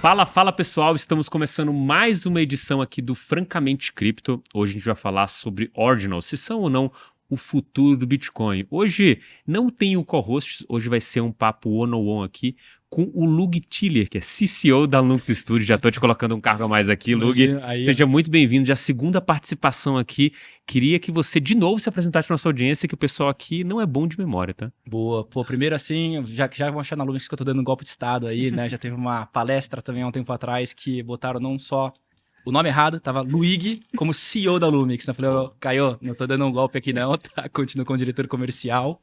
Fala, fala pessoal, estamos começando mais uma edição aqui do Francamente Cripto. Hoje a gente vai falar sobre Ordinals, se são ou não o futuro do Bitcoin. Hoje não tem o co-host, hoje vai ser um papo one-on-one aqui com o Lug Tiller, que é CCO da Lux Studio. Já tô te colocando um cargo a mais aqui, Lug. Seja muito bem-vindo, já a segunda participação aqui. Queria que você de novo se apresentasse para nossa audiência, que o pessoal aqui não é bom de memória, tá? Boa. Pô, primeiro assim, já vão achar na Lumix que eu tô dando um golpe de estado aí, né? Já teve uma palestra também há um tempo atrás que botaram não só o nome errado, tava Luigi como CEO da Lumix, né? Eu falei, ô, Caio, não tô dando um golpe aqui não, tá? Continuo como diretor comercial.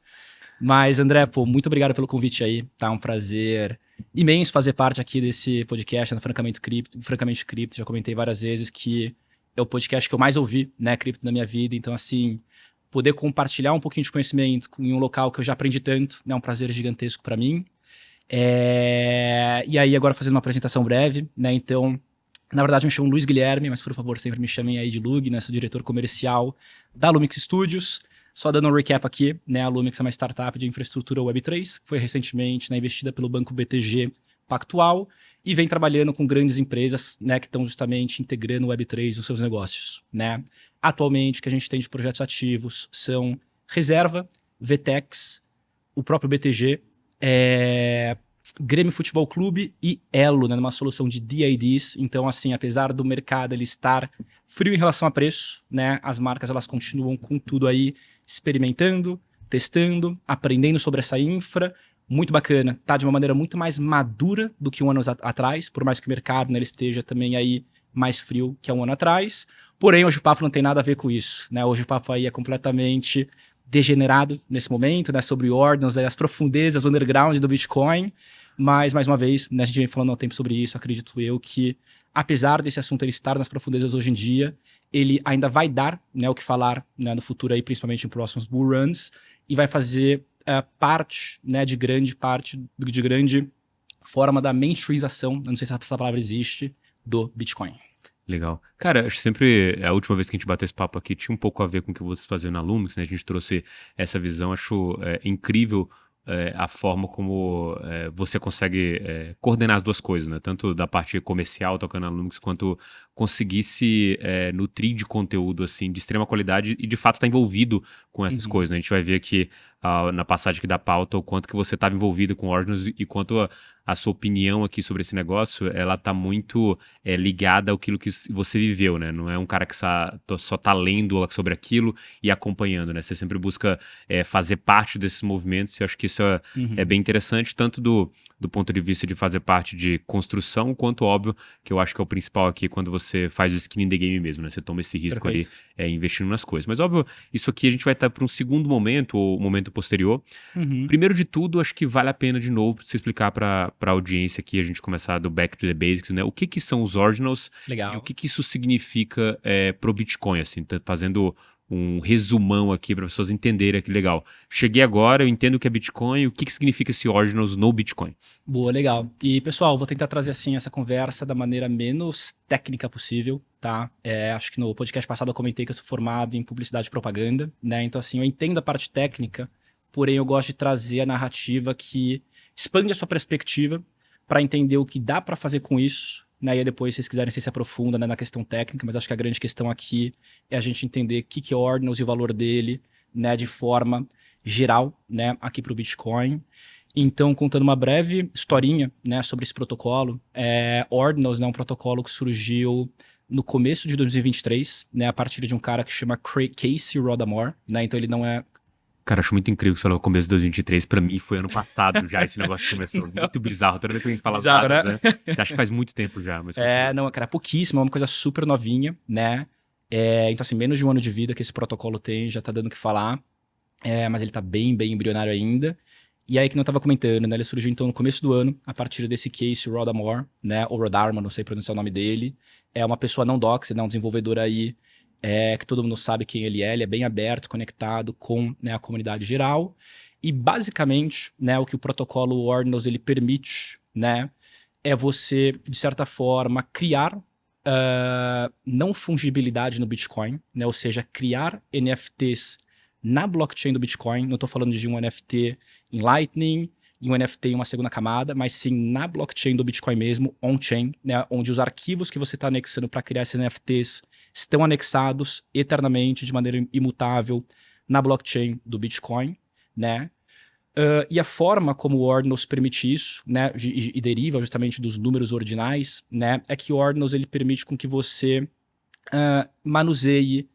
Mas, André, pô, muito obrigado pelo convite aí, tá? Um prazer imenso fazer parte aqui desse podcast, no Francamente Cripto. Já comentei várias vezes que é o podcast que eu mais ouvi, né, cripto na minha vida. Então, assim, poder compartilhar um pouquinho de conhecimento em um local que eu já aprendi tanto, né, é um prazer gigantesco para mim. E aí, agora fazendo uma apresentação breve, né, então, na verdade, eu me chamo Luiz Guilherme, mas por favor, sempre me chamem aí de Lug, né, sou diretor comercial da Lumix Studios. Só dando um recap aqui, né, a Lumix é uma startup de infraestrutura Web3, que foi recentemente, né, investida pelo banco BTG Pactual e vem trabalhando com grandes empresas, né, que estão justamente integrando o Web3 nos seus negócios, né. Atualmente, o que a gente tem de projetos ativos são Reserva, VTEX, o próprio BTG, Grêmio Futebol Clube e Elo, né, numa solução de DIDs. Então, assim, apesar do mercado ele estar frio em relação a preço, né, as marcas elas continuam com tudo aí experimentando, testando, aprendendo sobre essa infra. Muito bacana, tá de uma maneira muito mais madura do que um ano atrás, por mais que o mercado, né, ele esteja também aí mais frio que há um ano atrás. Porém, hoje o papo não tem nada a ver com isso, né? Hoje o papo aí é completamente degenerado nesse momento, né? Sobre ordens, as profundezas, o underground do Bitcoin. Mas, mais uma vez, né, a gente vem falando há um tempo sobre isso, acredito eu que, apesar desse assunto ele estar nas profundezas hoje em dia, ele ainda vai dar, né, o que falar, né, no futuro aí, principalmente em próximos bull runs, e vai fazer parte, né, de grande forma da mainstreamização, eu não sei se essa palavra existe, do Bitcoin. Legal. Cara, acho que sempre, a última vez que a gente bateu esse papo aqui, tinha um pouco a ver com o que vocês faziam na Lumix, né? A gente trouxe essa visão, acho incrível a forma como você consegue coordenar as duas coisas, né? Tanto da parte comercial, tocando na Lumix, quanto conseguir se nutrir de conteúdo, assim, de extrema qualidade e, de fato, estar envolvido com essas coisas, né? A gente vai ver aqui, na passagem aqui da pauta, o quanto que você estava envolvido com Ordinals e quanto a sua opinião aqui sobre esse negócio, ela tá muito ligada àquilo que você viveu, né? Não é um cara que só tá lendo sobre aquilo e acompanhando, né? Você sempre busca fazer parte desses movimentos e eu acho que isso é bem interessante, tanto do ponto de vista de fazer parte de construção, quanto, óbvio, que eu acho que é o principal aqui quando você faz o skin in the game mesmo, né? Você toma esse risco ali investindo nas coisas. Mas, óbvio, isso aqui a gente vai estar para um segundo momento, ou momento posterior. Primeiro de tudo, acho que vale a pena, de novo, você explicar para a audiência aqui, a gente começar do back to the basics, né? O que são os Ordinals. Legal. E o que isso significa pro Bitcoin, assim, fazendo um resumão aqui para as pessoas entenderem aqui, legal. Cheguei agora, eu entendo o que é Bitcoin, o que significa esse Ordinals no Bitcoin. Boa, legal. E, pessoal, vou tentar trazer, assim, essa conversa da maneira menos técnica possível, tá? Acho que no podcast passado eu comentei que eu sou formado em publicidade e propaganda, né? Então, assim, eu entendo a parte técnica, porém eu gosto de trazer a narrativa que expande a sua perspectiva para entender o que dá para fazer com isso, né? E aí depois, se vocês quiserem, se aprofunda, né, na questão técnica, mas acho que a grande questão aqui é a gente entender o que é Ordinals e o valor dele, né, de forma geral, né, aqui para o Bitcoin. Então, contando uma breve historinha, né, sobre esse protocolo, Ordinals, né, um protocolo que surgiu no começo de 2023, né, a partir de um cara que chama Casey Rodamore, né, então ele não é... Cara, acho muito incrível que você falou começo de 2023. Pra mim, foi ano passado já esse negócio começou. Muito bizarro. Toda vez que alguém fala as Bizarro, datas, né? né? Você acha que faz muito tempo já, mas... Não, cara, pouquíssimo, é uma coisa super novinha, né? Então, assim, menos de um ano de vida que esse protocolo tem, já tá dando o que falar. Mas ele tá bem, bem embrionário ainda. E aí, que eu tava comentando, né? Ele surgiu, então, no começo do ano, a partir desse Casey Rodamore, né? Ou Rodarma, não sei pronunciar o nome dele. É uma pessoa não doxy, né? Um desenvolvedor aí que todo mundo sabe quem ele é bem aberto, conectado com, né, a comunidade geral. E, basicamente, né, o que o protocolo Ordinals, ele permite, né? É você, de certa forma, criar não fungibilidade no Bitcoin, né? Ou seja, criar NFTs na blockchain do Bitcoin. Não estou falando de um NFT em Lightning, em um NFT em uma segunda camada, mas sim na blockchain do Bitcoin mesmo, on-chain, né, onde os arquivos que você está anexando para criar esses NFTs estão anexados eternamente, de maneira imutável, na blockchain do Bitcoin, né? E a forma como o Ordinals permite isso, né, e deriva justamente dos números ordinais, né, é que o Ordinals ele permite com que você manuseie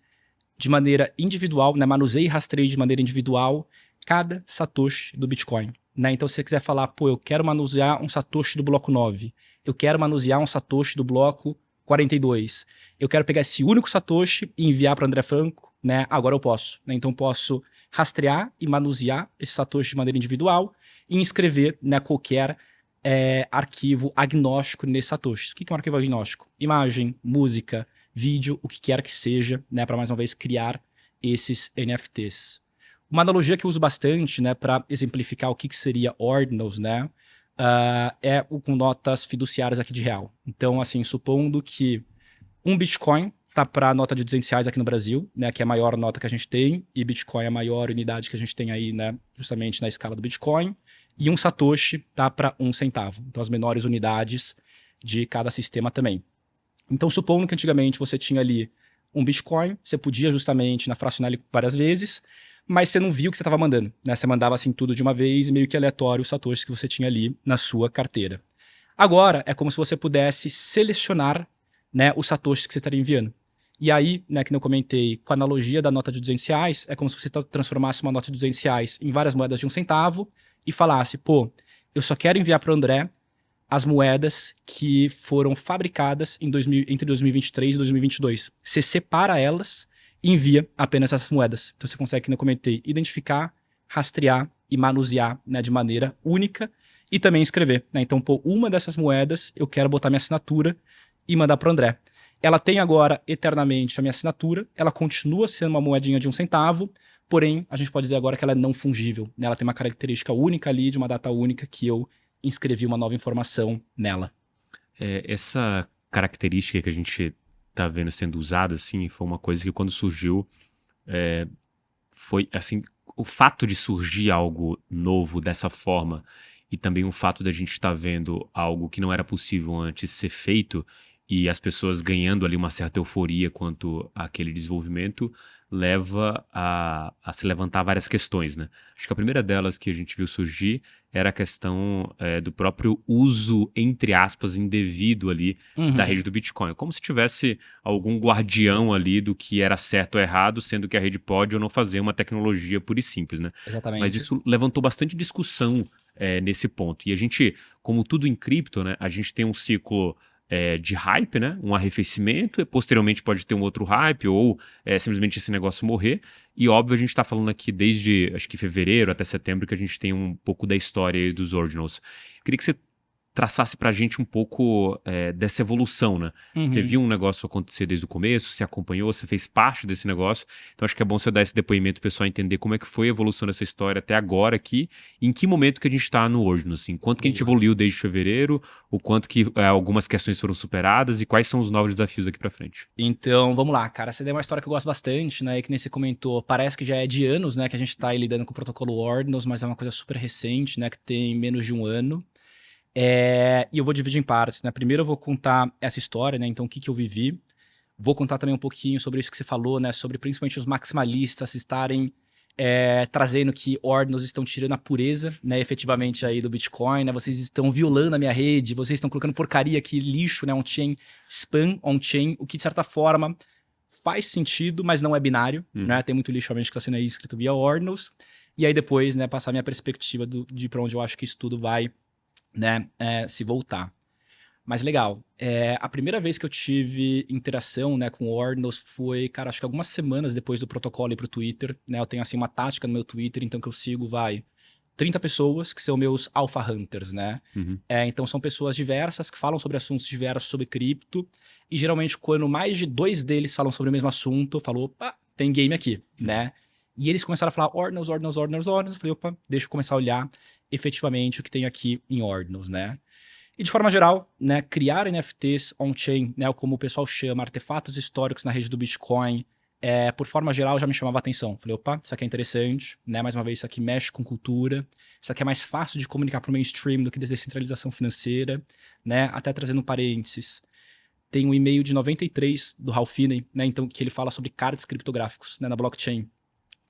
de maneira individual, né, manuseie e rastreie de maneira individual cada satoshi do Bitcoin. Né? Então, se você quiser falar, pô, eu quero manusear um satoshi do bloco 9, eu quero manusear um satoshi do bloco 42, eu quero pegar esse único satoshi e enviar para o André Franco, né? Agora eu posso. Né? Então, posso rastrear e manusear esse satoshi de maneira individual e inscrever, né, qualquer arquivo agnóstico nesse satoshi. O que é um arquivo agnóstico? Imagem, música, vídeo, o que quer que seja, né, para mais uma vez criar esses NFTs. Uma analogia que eu uso bastante, né, para exemplificar o que seria Ordinals, né, é com notas fiduciárias aqui de real. Então, assim, supondo que um Bitcoin tá para a nota de R$200 aqui no Brasil, né, que é a maior nota que a gente tem, e Bitcoin é a maior unidade que a gente tem aí, né, justamente na escala do Bitcoin, e um Satoshi tá para 1 centavo. Então, as menores unidades de cada sistema também. Então, supondo que antigamente você tinha ali um Bitcoin, você podia justamente fracionar ele várias vezes, mas você não viu o que você estava mandando, né? Você mandava assim tudo de uma vez e meio que aleatório os satoshis que você tinha ali na sua carteira. Agora, é como se você pudesse selecionar, né, os satoshis que você estaria enviando. E aí, né, que eu comentei, com a analogia da nota de R$200, é como se você transformasse uma nota de R$200 em várias moedas de 1 centavo e falasse, pô, eu só quero enviar para o André as moedas que foram fabricadas entre 2023 e 2022. Você separa elas e envia apenas essas moedas. Então você consegue, como eu comentei, identificar, rastrear e manusear, né, de maneira única e também escrever. Né? Então, pô, uma dessas moedas eu quero botar minha assinatura e mandar para o André. Ela tem agora eternamente a minha assinatura, ela continua sendo uma moedinha de 1 centavo, porém a gente pode dizer agora que ela é não fungível. Né? Ela tem uma característica única ali, de uma data única que eu inscrevi uma nova informação nela. Essa característica que a gente tá vendo sendo usada, assim, foi uma coisa que quando surgiu, foi, assim, o fato de surgir algo novo dessa forma e também o fato da gente estar vendo algo que não era possível antes ser feito e as pessoas ganhando ali uma certa euforia quanto àquele desenvolvimento leva a se levantar várias questões, né? Acho que a primeira delas que a gente viu surgir era a questão do próprio uso, entre aspas, indevido ali da rede do Bitcoin. Como se tivesse algum guardião ali do que era certo ou errado, sendo que a rede pode ou não fazer uma tecnologia pura e simples, né? Exatamente. Mas isso levantou bastante discussão nesse ponto. E a gente, como tudo em cripto, né, a gente tem um ciclo de hype, né? Um arrefecimento, e posteriormente pode ter um outro hype, ou simplesmente esse negócio morrer. E óbvio, a gente está falando aqui desde, acho que fevereiro até setembro, que a gente tem um pouco da história aí dos Ordinals. Queria que você traçasse pra gente um pouco dessa evolução, né? Você viu um negócio acontecer desde o começo, você acompanhou, você fez parte desse negócio. Então acho que é bom você dar esse depoimento pro pessoal entender como é que foi a evolução dessa história até agora aqui, e em que momento que a gente tá no Ordinal, assim. Quanto que a gente evoluiu desde fevereiro, o quanto que algumas questões foram superadas e quais são os novos desafios aqui pra frente. Então, vamos lá, cara. Essa daí é uma história que eu gosto bastante, né? E que nem você comentou, parece que já é de anos, né? Que a gente tá aí lidando com o protocolo Ordinals, mas é uma coisa super recente, né? Que tem menos de um ano. E eu vou dividir em partes, né? Primeiro eu vou contar essa história, né? Então, o que eu vivi. Vou contar também um pouquinho sobre isso que você falou, né? Sobre principalmente os maximalistas estarem trazendo que Ordinals estão tirando a pureza, né? Efetivamente aí do Bitcoin, né? Vocês estão violando a minha rede, vocês estão colocando porcaria aqui, lixo, né? On-chain, spam on-chain, o que de certa forma faz sentido, mas não é binário, né? Tem muito lixo realmente que está sendo aí escrito via Ordinals. E aí depois, né? Passar minha perspectiva de para onde eu acho que isso tudo vai, né, se voltar. Mas legal, a primeira vez que eu tive interação, né, com o Ordinals foi, cara, acho que algumas semanas depois do protocolo ir pro Twitter, né, eu tenho assim uma tática no meu Twitter, então que eu sigo, 30 pessoas que são meus alpha hunters, né? Então são pessoas diversas que falam sobre assuntos diversos sobre cripto, e geralmente quando mais de 2 deles falam sobre o mesmo assunto, eu falo, opa, tem game aqui, né? E eles começaram a falar Ordinals, Ordinals, Ordinals, Ordinals, eu falei, opa, deixa eu começar a olhar efetivamente o que tem aqui em Ordinals, né? E de forma geral, né, criar NFTs on-chain, né, como o pessoal chama, artefatos históricos na rede do Bitcoin, por forma geral, já me chamava a atenção. Falei, opa, isso aqui é interessante, né? Mais uma vez, isso aqui mexe com cultura, isso aqui é mais fácil de comunicar para o mainstream do que descentralização financeira, né? Até trazendo um parênteses. Tem um e-mail de 93 do Ralph Finney, né? Então, que ele fala sobre cards criptográficos, né, na blockchain.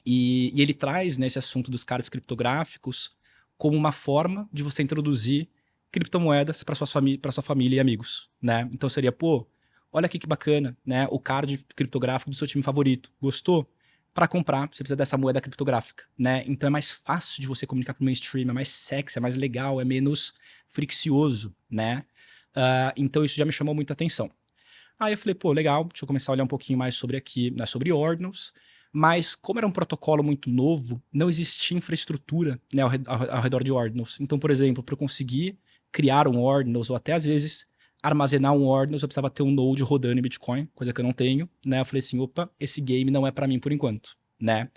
E ele traz nesse assunto dos cards criptográficos como uma forma de você introduzir criptomoedas para sua família e amigos, né? Então seria, pô, olha aqui que bacana, né? O card criptográfico do seu time favorito. Gostou? Para comprar, você precisa dessa moeda criptográfica, né? Então é mais fácil de você comunicar para o mainstream, é mais sexy, é mais legal, é menos friccionoso, né? Então isso já me chamou muita atenção. Aí eu falei, pô, legal, deixa eu começar a olhar um pouquinho mais sobre aqui, né, sobre Ordinals. Mas como era um protocolo muito novo, não existia infraestrutura, né, ao redor de Ordinals. Então, por exemplo, para eu conseguir criar um Ordinals, ou até às vezes armazenar um Ordinals, eu precisava ter um node rodando em Bitcoin, coisa que eu não tenho, né? Eu falei assim, opa, esse game não é para mim por enquanto, né?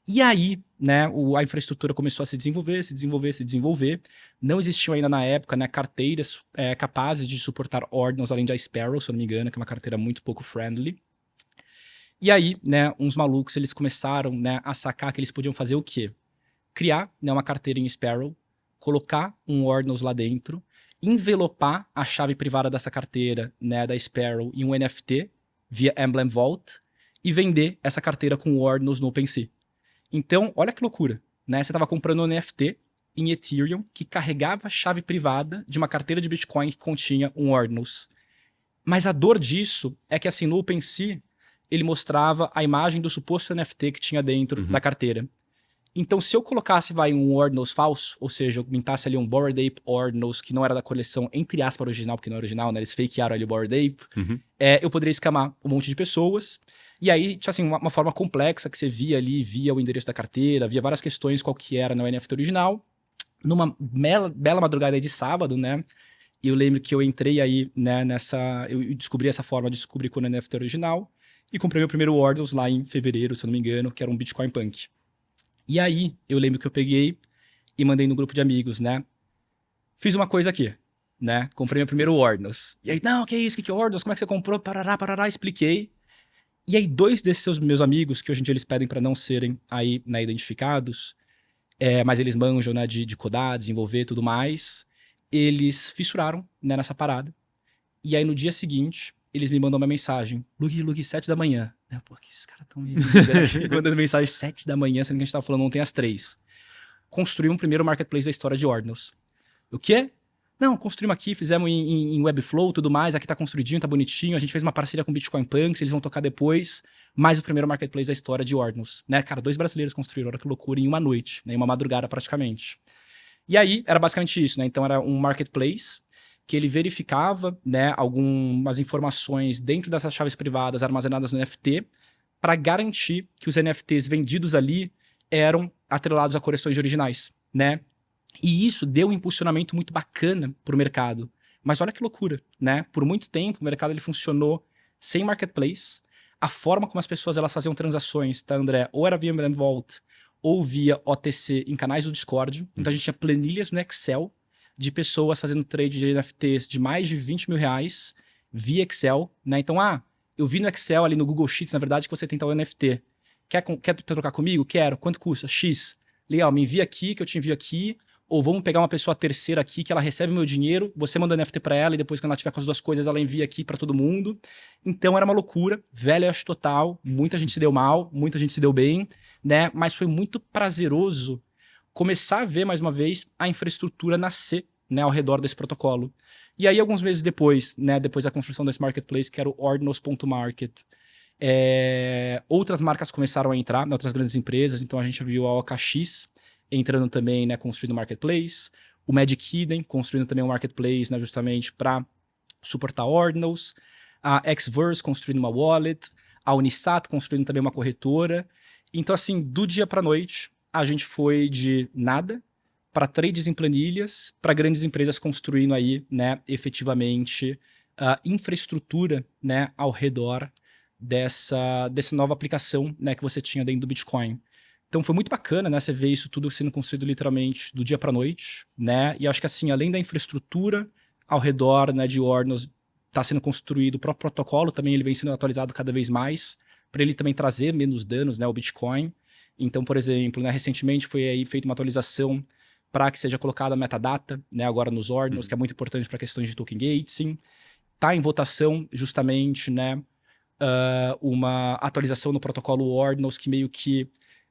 E aí, né, a infraestrutura começou a se desenvolver, se desenvolver, se desenvolver. Não existiam ainda na época, né, carteiras capazes de suportar Ordinals além de iSparrow, se eu não me engano, que é uma carteira muito pouco friendly. E aí, né, uns malucos, eles começaram, né, a sacar que eles podiam fazer o quê? Criar, né, uma carteira em Sparrow, colocar um Ordinals lá dentro, envelopar a chave privada dessa carteira, né, da Sparrow em um NFT via Emblem Vault e vender essa carteira com Ordinals no OpenSea. Então, olha que loucura, né? Você estava comprando um NFT em Ethereum que carregava a chave privada de uma carteira de Bitcoin que continha um Ordinals. Mas a dor disso é que, assim, no OpenSea, ele mostrava a imagem do suposto NFT que tinha dentro da carteira. Então, se eu colocasse, um Ordinals falso, ou seja, eu mintasse ali um Bored Ape Ordinals, que não era da coleção, entre aspas, original, porque não é original, né? Eles fakearam ali o Bored Ape, eu poderia escamar um monte de pessoas. E aí, tinha assim, uma forma complexa que você via ali, via o endereço da carteira, via várias questões qual que era no NFT original. Numa bela madrugada aí de sábado, né? E eu lembro que eu entrei aí, né, eu descobri essa forma de descobrir quando o NFT original e comprei meu primeiro Ordinals lá em fevereiro, se eu não me engano, que era um Bitcoin Punk. E aí, eu lembro que eu peguei e mandei no grupo de amigos, né? Fiz uma coisa aqui, né? Comprei meu primeiro Ordinals. E aí, não, que é isso? Que é Ordinals? Como é que você comprou? Parará, expliquei. E aí, dois desses meus amigos, que hoje em dia eles pedem para não serem aí, né, identificados, mas eles manjam, né, de codar, desenvolver e tudo mais, eles fissuraram, né, nessa parada. E aí, no dia seguinte, eles me mandam uma mensagem. Lug, 7 da manhã. Pô, que esses caras estão me mandando mensagem 7 da manhã, sendo que a gente tava falando ontem às 3. Construí um primeiro marketplace da história de Ordinals. O quê? Não, construímos aqui, fizemos em Webflow e tudo mais, aqui tá construidinho, tá bonitinho, a gente fez uma parceria com Bitcoin Punks, eles vão tocar depois, mais o primeiro marketplace da história de Ordinals, né? Cara, 2 brasileiros construíram, olha que loucura, em uma noite, né? Em uma madrugada praticamente. E aí, era basicamente isso, né? Então era um marketplace que ele verificava, né, algumas informações dentro dessas chaves privadas armazenadas no NFT para garantir que os NFTs vendidos ali eram atrelados a coleções originais, né? E isso deu um impulsionamento muito bacana para o mercado. Mas olha que loucura, né? Por muito tempo o mercado ele funcionou sem marketplace. A forma como as pessoas elas faziam transações, tá, André? Ou era via Emblem Vault ou via OTC em canais do Discord. Então a gente tinha planilhas no Excel de pessoas fazendo trade de NFTs de mais de 20 mil reais via Excel, né? Então, eu vi no Excel ali no Google Sheets, na verdade, que você tem tal NFT. Quer trocar comigo? Quero. Quanto custa? X. Legal, me envia aqui, que eu te envio aqui. Ou vamos pegar uma pessoa terceira aqui, que ela recebe meu dinheiro, você manda o NFT para ela e depois, quando ela tiver com as duas coisas, ela envia aqui para todo mundo. Então, era uma loucura. Velho, acho total. Muita gente se deu mal, muita gente se deu bem, né? Mas foi muito prazeroso começar a ver, mais uma vez, a infraestrutura nascer, né, ao redor desse protocolo. E aí, alguns meses depois, né, depois da construção desse marketplace, que era o Ordinals.market, outras marcas começaram a entrar, né, outras grandes empresas. Então, a gente viu a OKX entrando também, né, construindo marketplace, o Magic Eden construindo também um marketplace, né, justamente para suportar Ordinals, a Xverse construindo uma wallet, a Unisat construindo também uma corretora. Então, assim, do dia para noite, a gente foi de nada para trades em planilhas, para grandes empresas construindo aí, né, efetivamente, infraestrutura, né, ao redor dessa nova aplicação, né, que você tinha dentro do Bitcoin. Então foi muito bacana, né, você ver isso tudo sendo construído literalmente do dia para noite, né, e acho que assim, além da infraestrutura ao redor, né, de Ordinals, está sendo construído o próprio protocolo, também ele vem sendo atualizado cada vez mais, para ele também trazer menos danos, né, ao Bitcoin. Então, por exemplo, né, recentemente foi aí feita uma atualização para que seja colocada a metadata, né, agora nos ordinals, que é muito importante para questões de token gating. Está em votação justamente, né, uma atualização no protocolo ordinals que meio que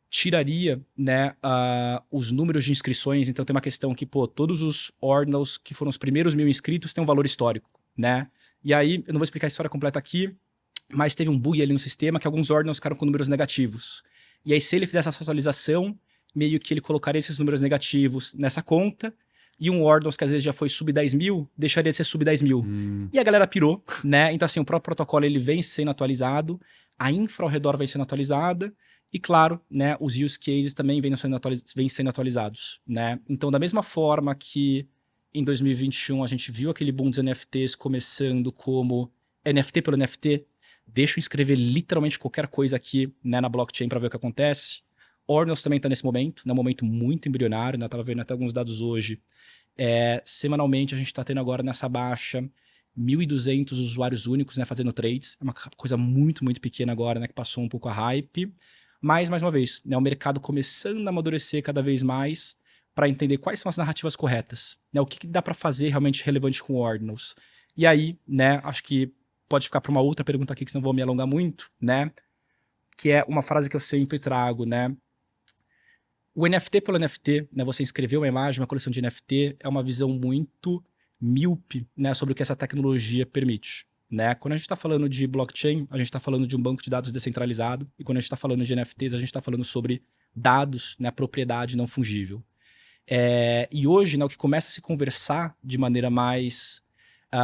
tiraria, né, os números de inscrições. Então tem uma questão que, pô, todos os ordinals que foram os primeiros 1000 inscritos têm um valor histórico, né? E aí, eu não vou explicar a história completa aqui, mas teve um bug ali no sistema que alguns ordinals ficaram com números negativos. E aí, se ele fizesse essa atualização, meio que ele colocaria esses números negativos nessa conta, e um ordinals que às vezes já foi sub 10 mil, deixaria de ser sub 10 mil. E a galera pirou, né? Então, assim, o próprio protocolo ele vem sendo atualizado, a infra ao redor vem sendo atualizada, e claro, né, os use cases também vêm sendo atualizados, né? Então, da mesma forma que em 2021 a gente viu aquele boom dos NFTs começando como NFT pelo NFT, deixa eu inscrever literalmente qualquer coisa aqui, né, na blockchain para ver o que acontece. Ordinals também está nesse momento, né, um momento muito embrionário, né, estava vendo até alguns dados hoje. Semanalmente a gente está tendo agora nessa baixa 1.200 usuários únicos, né, fazendo trades. É uma coisa muito, muito pequena agora, né, que passou um pouco a hype. Mas, mais uma vez, né, o mercado começando a amadurecer cada vez mais para entender quais são as narrativas corretas, né, o que dá para fazer realmente relevante com ordinals. E aí, né, acho que pode ficar para uma outra pergunta aqui, que senão vou me alongar muito, né, que é uma frase que eu sempre trago, né, o NFT pelo NFT, né, você inscrever uma imagem, uma coleção de NFT, é uma visão muito míope, né, sobre o que essa tecnologia permite. Né? Quando a gente está falando de blockchain, a gente está falando de um banco de dados descentralizado, e quando a gente está falando de NFTs, a gente está falando sobre dados, né, propriedade não fungível. E hoje, né, o que começa a se conversar de maneira mais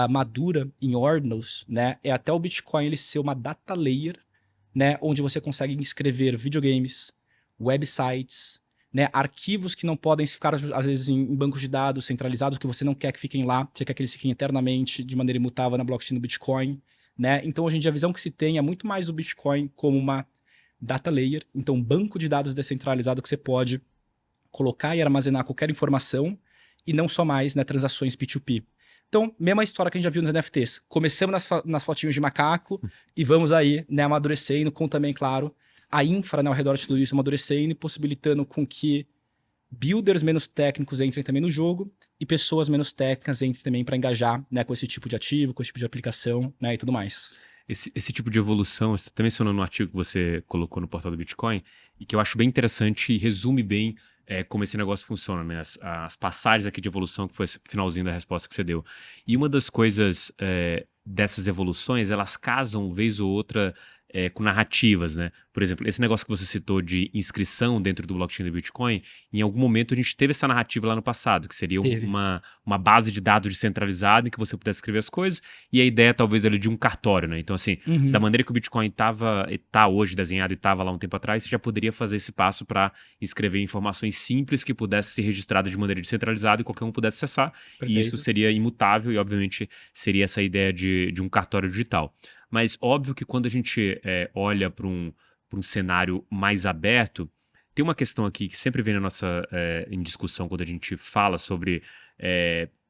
madura em ordinals, né, é até o Bitcoin ele ser uma data layer, né, onde você consegue inscrever videogames, websites, né, arquivos que não podem ficar, às vezes, em bancos de dados centralizados, que você não quer que fiquem lá, você quer que eles fiquem eternamente, de maneira imutável, na blockchain do Bitcoin. Né? Então, hoje em dia, a visão que se tem é muito mais do Bitcoin como uma data layer, então um banco de dados descentralizado que você pode colocar e armazenar qualquer informação, e não só mais, né, transações P2P. Então, mesma história que a gente já viu nos NFTs. Começamos nas fotinhos de macaco e vamos aí, né, amadurecendo, com também, claro, a infra, né, ao redor de tudo isso amadurecendo e possibilitando com que builders menos técnicos entrem também no jogo e pessoas menos técnicas entrem também para engajar, né, com esse tipo de ativo, com esse tipo de aplicação, né, e tudo mais. Esse tipo de evolução, você até mencionou no artigo que você colocou no portal do Bitcoin, e que eu acho bem interessante e resume bem como esse negócio funciona, né? As passagens aqui de evolução, que foi esse finalzinho da resposta que você deu. E uma das coisas dessas evoluções, elas casam, vez ou outra, com narrativas, né? Por exemplo, esse negócio que você citou de inscrição dentro do blockchain do Bitcoin, em algum momento a gente teve essa narrativa lá no passado, que seria uma base de dados descentralizada em que você pudesse escrever as coisas, e a ideia talvez ali de um cartório, né? Então, assim, da maneira que o Bitcoin tá hoje desenhado e estava lá um tempo atrás, você já poderia fazer esse passo para escrever informações simples que pudessem ser registradas de maneira descentralizada e qualquer um pudesse acessar. Perfeito. E isso seria imutável e, obviamente, seria essa ideia de um cartório digital. Mas óbvio que quando a gente olha para um cenário mais aberto, tem uma questão aqui que sempre vem na nossa em discussão quando a gente fala sobre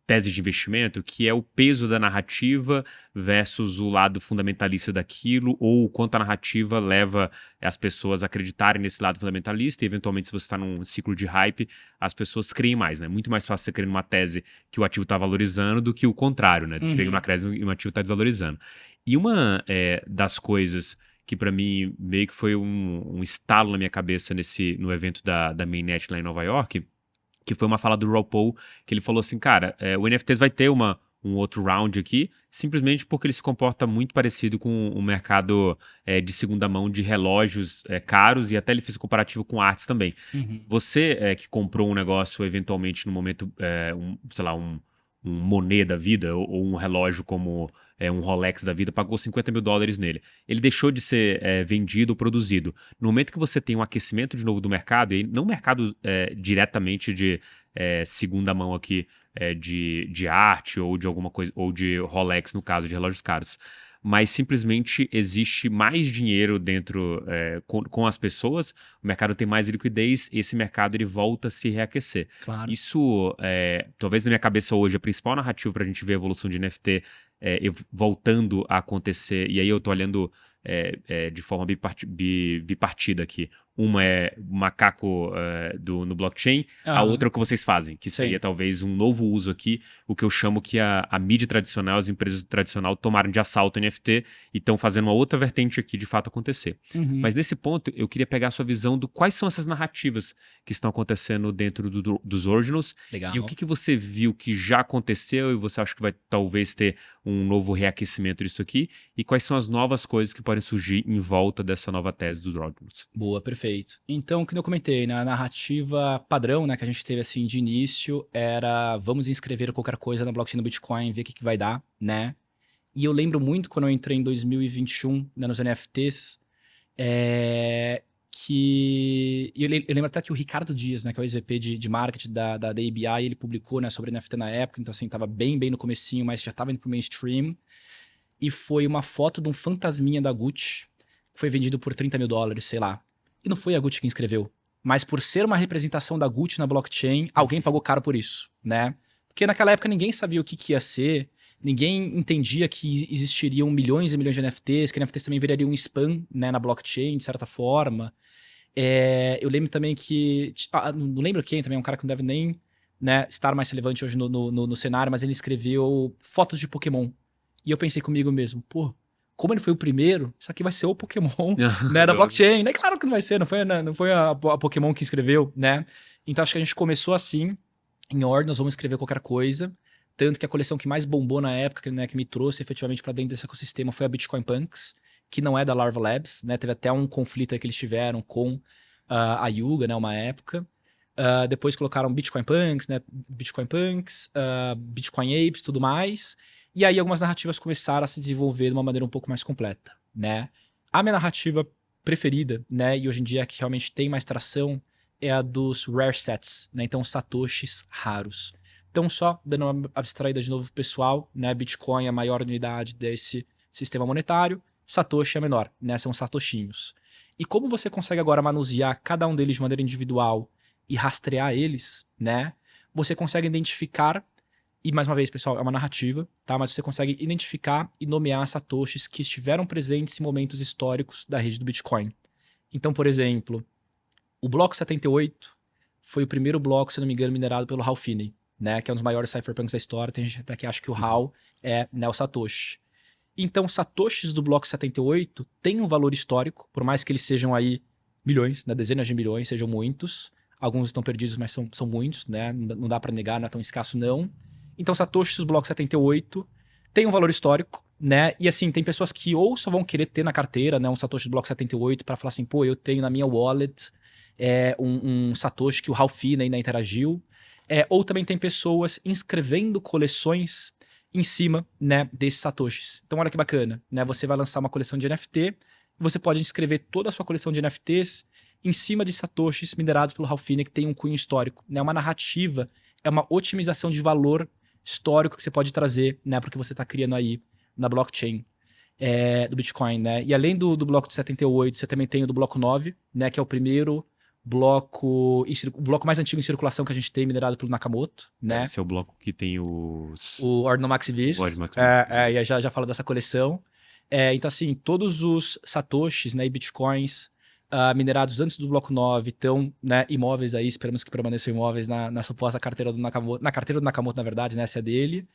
tese de investimento, que é o peso da narrativa versus o lado fundamentalista daquilo, ou o quanto a narrativa leva as pessoas a acreditarem nesse lado fundamentalista, e eventualmente, se você está num ciclo de hype, as pessoas creem mais, né? Muito mais fácil você crer numa tese que o ativo está valorizando do que o contrário, né? Crer numa tese e o ativo está desvalorizando. E uma das coisas que para mim meio que foi um estalo na minha cabeça no evento da Mainnet lá em Nova York, que foi uma fala do Raw Paul, que ele falou assim, cara, o NFTs vai ter um outro round aqui, simplesmente porque ele se comporta muito parecido com o mercado de segunda mão de relógios caros, e até ele fez um comparativo com artes também. Você que comprou um negócio eventualmente no momento, sei lá, um Monet da vida, ou um relógio como um Rolex da vida, pagou $50 mil nele. Ele deixou de ser vendido ou produzido. No momento que você tem um aquecimento de novo do mercado, e não mercado diretamente de segunda mão aqui, de arte ou de alguma coisa, ou de Rolex, no caso, de relógios caros, mas simplesmente existe mais dinheiro dentro com as pessoas, o mercado tem mais liquidez, esse mercado ele volta a se reaquecer. Claro. Isso, talvez na minha cabeça hoje, a principal narrativa para a gente ver a evolução de NFT voltando a acontecer, e aí eu tô olhando de forma bipartida aqui. Uma é o macaco no blockchain, a Aham, outra é o que vocês fazem, que sim. seria talvez um novo uso aqui, o que eu chamo que a mídia tradicional, as empresas tradicional tomaram de assalto o NFT e estão fazendo uma outra vertente aqui de fato acontecer. Uhum. Mas nesse ponto, eu queria pegar a sua visão do quais são essas narrativas que estão acontecendo dentro dos Ordinals e o Legal. que você viu que já aconteceu e você acha que vai talvez ter um novo reaquecimento disso aqui e quais são as novas coisas que podem surgir em volta dessa nova tese dos Ordinals. Boa, perfeito. Então, como eu comentei, né, a narrativa padrão, né, que a gente teve assim de início era vamos inscrever qualquer coisa na blockchain do Bitcoin, ver o que vai dar, né? E eu lembro muito quando eu entrei em 2021, né, nos NFTs, que eu lembro até que o Ricardo Dias, né, que é o ex-VP de marketing da ABI, ele publicou, né, sobre NFT na época, então assim, tava bem no comecinho, mas já tava indo pro mainstream. E foi uma foto de um fantasminha da Gucci, que foi vendido por $30.000, sei lá. E não foi a Gucci que inscreveu. Mas por ser uma representação da Gucci na blockchain, alguém pagou caro por isso, né? Porque naquela época ninguém sabia o que ia ser, ninguém entendia que existiriam milhões e milhões de NFTs, que NFTs também virariam um spam, né, na blockchain, de certa forma. Eu lembro também que... não lembro quem também, é um cara que não deve nem, né, estar mais relevante hoje no cenário, mas ele escreveu fotos de Pokémon. E eu pensei comigo mesmo, pô, como ele foi o primeiro, isso aqui vai ser o Pokémon, né, da blockchain. Né? Claro que não vai ser, não foi a Pokémon que escreveu, né? Então acho que a gente começou assim, em ordem, nós vamos escrever qualquer coisa. Tanto que a coleção que mais bombou na época, né, que me trouxe efetivamente para dentro desse ecossistema foi a Bitcoin Punks, que não é da Larva Labs, né? Teve até um conflito aí que eles tiveram com a Yuga, né, uma época. Depois colocaram Bitcoin Punks, né? Bitcoin Punks, Bitcoin Apes, tudo mais. E aí algumas narrativas começaram a se desenvolver de uma maneira um pouco mais completa, né? A minha narrativa preferida, né, e hoje em dia é que realmente tem mais tração, é a dos rare sets, né? Então satoshis raros. Então só dando uma abstraída de novo pro pessoal, né? Bitcoin é a maior unidade desse sistema monetário, Satoshi é menor, né? São satoshinhos. E como você consegue agora manusear cada um deles de maneira individual e rastrear eles, né? Você consegue identificar, e mais uma vez, pessoal, é uma narrativa, tá? Mas você consegue identificar e nomear satoshis que estiveram presentes em momentos históricos da rede do Bitcoin. Então, por exemplo, o bloco 78 foi o primeiro bloco, se não me engano, minerado pelo Hal Finney, né? Que é um dos maiores cypherpunks da história. Tem gente até que acha que o Hal é, né, o Satoshi. Então, satoshis do bloco 78 têm um valor histórico, por mais que eles sejam aí milhões, né, dezenas de milhões, sejam muitos. Alguns estão perdidos, mas são muitos, né? Não dá para negar, não é tão escasso não. Então, satoshis do bloco 78 têm um valor histórico, né? E assim, tem pessoas que ou só vão querer ter na carteira, né, um satoshi do bloco 78 para falar assim, pô, eu tenho na minha wallet um satoshi que o Ralph Finney, né, interagiu. Ou também tem pessoas inscrevendo coleções em cima, né, desses satoshis. Então olha que bacana, né? Você vai lançar uma coleção de NFT, você pode inscrever toda a sua coleção de NFTs em cima de satoshis minerados pelo Ralph Finney que tem um cunho histórico, né? Uma narrativa, é uma otimização de valor histórico que você pode trazer, né, para o que você está criando aí na blockchain do Bitcoin, né? E além do bloco de 78, você também tem o do bloco 9, né, que é o primeiro bloco, o bloco mais antigo em circulação que a gente tem, minerado pelo Nakamoto, né? Esse é o bloco que tem os... O Ordinal Maxi O Beast. Lord Max Beast. E já fala dessa coleção. Então, assim, todos os satoshis, né, e bitcoins minerados antes do bloco 9 estão, né, imóveis aí, esperamos que permaneçam imóveis na suposta carteira do Nakamoto. Na carteira do Nakamoto, na verdade, né, essa é dele.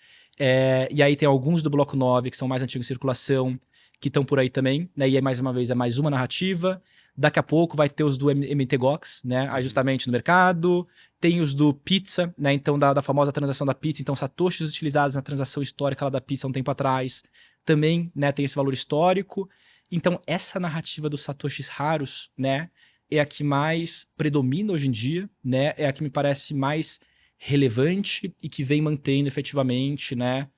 E aí tem alguns do bloco 9 que são mais antigos em circulação, que estão por aí também, né? E aí, mais uma vez, é mais uma narrativa. Daqui a pouco vai ter os do MTGOX, né? Aí justamente no mercado. Tem os do Pizza, né? Então, da famosa transação da Pizza. Então, satoshis utilizados na transação histórica lá da Pizza há um tempo atrás. Também, né, tem esse valor histórico. Então, essa narrativa dos satoshis raros, né, é a que mais predomina hoje em dia, né? É a que me parece mais relevante e que vem mantendo efetivamente, né,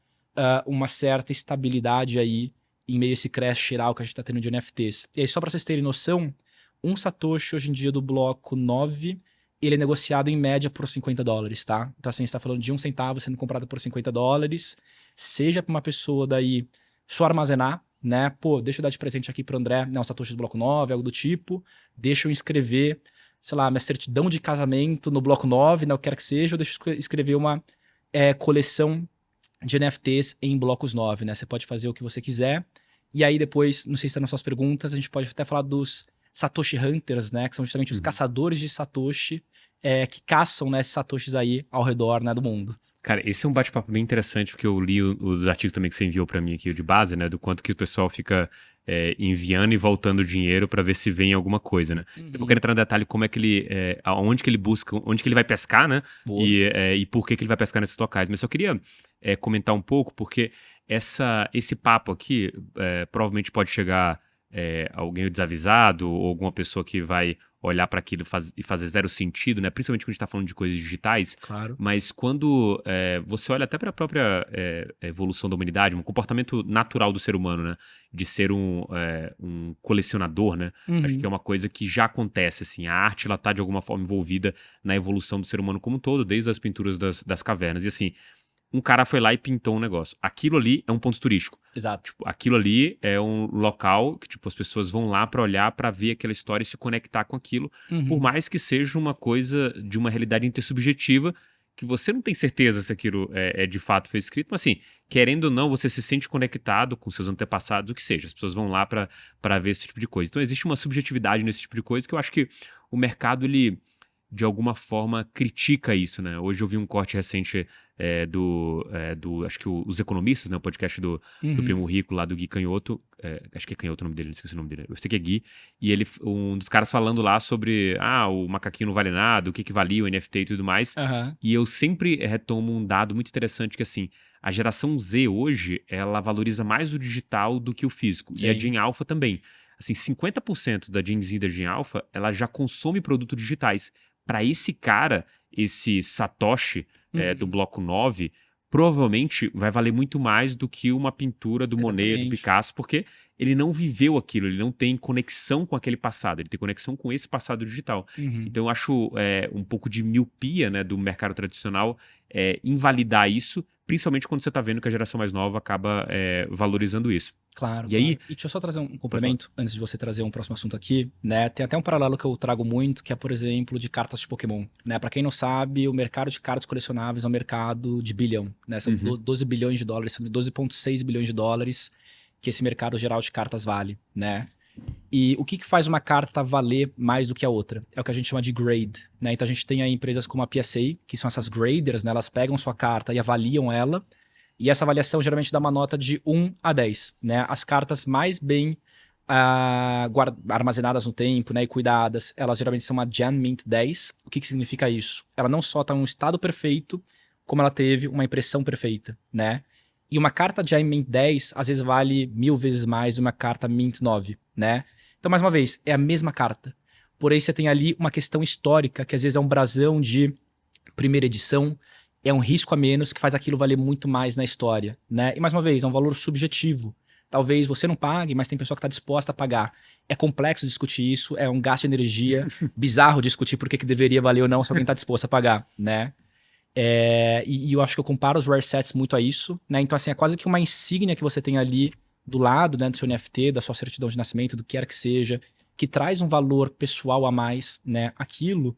uma certa estabilidade aí em meio a esse crash geral que a gente está tendo de NFTs. E aí, só para vocês terem noção, um satoshi hoje em dia do bloco 9, ele é negociado em média por $50, tá? Então assim, você está falando de 1 centavo sendo comprado por $50, seja para uma pessoa daí só armazenar, né? Pô, deixa eu dar de presente aqui para o André, né, um satoshi do bloco 9, algo do tipo, deixa eu inscrever, sei lá, minha certidão de casamento no bloco 9, né, o que quer que seja, ou deixa eu escrever uma coleção de NFTs em blocos 9, né? Você pode fazer o que você quiser. E aí depois, não sei se tá nas suas perguntas, a gente pode até falar dos Satoshi Hunters, né? Que são justamente os caçadores de Satoshi que caçam, né, esses Satoshis aí ao redor, né, do mundo. Cara, esse é um bate-papo bem interessante, porque eu li os artigos também que você enviou pra mim aqui de base, né? Do quanto que o pessoal fica enviando e voltando dinheiro pra ver se vem alguma coisa, né? Eu quero entrar no detalhe como é que ele, aonde que ele busca, onde que ele vai pescar, né? Boa. E por que que ele vai pescar nesses locais. Mas eu queria comentar um pouco, porque esse papo aqui provavelmente pode chegar alguém desavisado ou alguma pessoa que vai olhar para aquilo e fazer zero sentido, né? Principalmente quando a gente está falando de coisas digitais. Claro. Mas quando você olha até para a própria evolução da humanidade, um comportamento natural do ser humano, né? De ser um colecionador, né? Acho que é uma coisa que já acontece, assim. A arte, ela tá de alguma forma envolvida na evolução do ser humano como um todo, desde as pinturas das cavernas. E assim, um cara foi lá e pintou um negócio. Aquilo ali é um ponto turístico. Exato. Tipo, aquilo ali é um local que, tipo, as pessoas vão lá pra olhar, pra ver aquela história e se conectar com aquilo, por mais que seja uma coisa de uma realidade intersubjetiva, que você não tem certeza se aquilo de fato foi escrito, mas assim, querendo ou não, você se sente conectado com seus antepassados, o que seja. As pessoas vão lá pra ver esse tipo de coisa. Então existe uma subjetividade nesse tipo de coisa que eu acho que o mercado, ele de alguma forma critica isso, né? Hoje eu vi um corte recente acho que Os Economistas, né? O podcast do Primo Rico, lá do Gui Canhoto. Acho que é Canhoto o nome dele, não esqueci o nome dele. Eu sei que é Gui. E ele, um dos caras falando lá sobre, o macaquinho não vale nada, o que valia o NFT e tudo mais. E eu sempre retomo um dado muito interessante que, assim, a geração Z hoje, ela valoriza mais o digital do que o físico. Sim. E a Gen Alpha também. Assim, 50% da Gen Z e da Gen Alpha, ela já consome produtos digitais. Para esse cara, esse Satoshi do bloco 9, provavelmente vai valer muito mais do que uma pintura do Monet, do Picasso, porque ele não viveu aquilo, ele não tem conexão com aquele passado, ele tem conexão com esse passado digital. Então eu acho um pouco de miopia, né, do mercado tradicional invalidar isso, principalmente quando você está vendo que a geração mais nova acaba valorizando isso. Claro, E aí, e deixa eu só trazer um complemento, antes de você trazer um próximo assunto aqui, né? Tem até um paralelo que eu trago muito, que é, por exemplo, de cartas de Pokémon, né? Pra quem não sabe, o mercado de cartas colecionáveis é um mercado de bilhão, né? São 12 bilhões de dólares, são 12,6 bilhões de dólares que esse mercado geral de cartas vale, né? E o que faz uma carta valer mais do que a outra? É o que a gente chama de grade, né? Então a gente tem aí empresas como a PSA, que são essas graders, né? Elas pegam sua carta e avaliam ela, e essa avaliação geralmente dá uma nota de 1 a 10, né? As cartas mais bem armazenadas no tempo, né, e cuidadas, elas geralmente são uma Gen Mint 10. O que significa isso? Ela não só está em um estado perfeito, como ela teve uma impressão perfeita, né? E uma carta Gen Mint 10, às vezes vale 1000 vezes mais uma carta Mint 9, né? Então, mais uma vez, é a mesma carta. Porém, você tem ali uma questão histórica, que às vezes é um brasão de primeira edição, é um risco a menos que faz aquilo valer muito mais na história, né? E mais uma vez, é um valor subjetivo. Talvez você não pague, mas tem pessoa que está disposta a pagar. É complexo discutir isso, é um gasto de energia bizarro discutir por que deveria valer ou não se alguém está disposto a pagar, né? E eu acho que eu comparo os rare sets muito a isso, né? Então, assim, é quase que uma insígnia que você tem ali do lado, né, do seu NFT, da sua certidão de nascimento, do que quer que seja, que traz um valor pessoal a mais, né? Aquilo.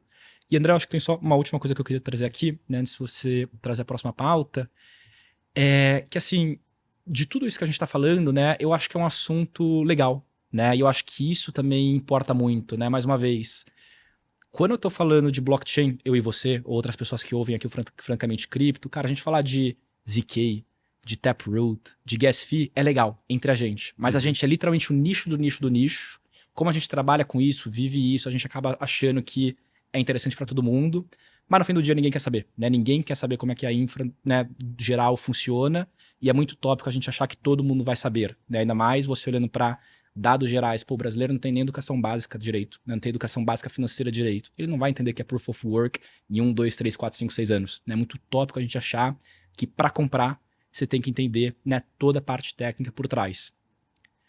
E, André, eu acho que tem só uma última coisa que eu queria trazer aqui, né, antes de você trazer a próxima pauta, que, assim, de tudo isso que a gente está falando, né, eu acho que é um assunto legal, né, e eu acho que isso também importa muito, né, mais uma vez, quando eu tô falando de blockchain, eu e você, ou outras pessoas que ouvem aqui o Francamente Cripto, cara, a gente falar de ZK, de Taproot, de Gas Fee, é legal entre a gente, mas a gente é literalmente o nicho do nicho do nicho. Como a gente trabalha com isso, vive isso, a gente acaba achando que é interessante para todo mundo, mas no fim do dia ninguém quer saber, né? Ninguém quer saber como é que a infra, né, geral funciona, e é muito tópico a gente achar que todo mundo vai saber, né? Ainda mais você olhando para dados gerais. Pô, o brasileiro não tem nem educação básica direito, né? Não tem educação básica financeira direito. Ele não vai entender que é Proof of Work em 1, 2, 3, 4, 5, 6 anos. É muito tópico a gente achar que para comprar você tem que entender, né, toda a parte técnica por trás.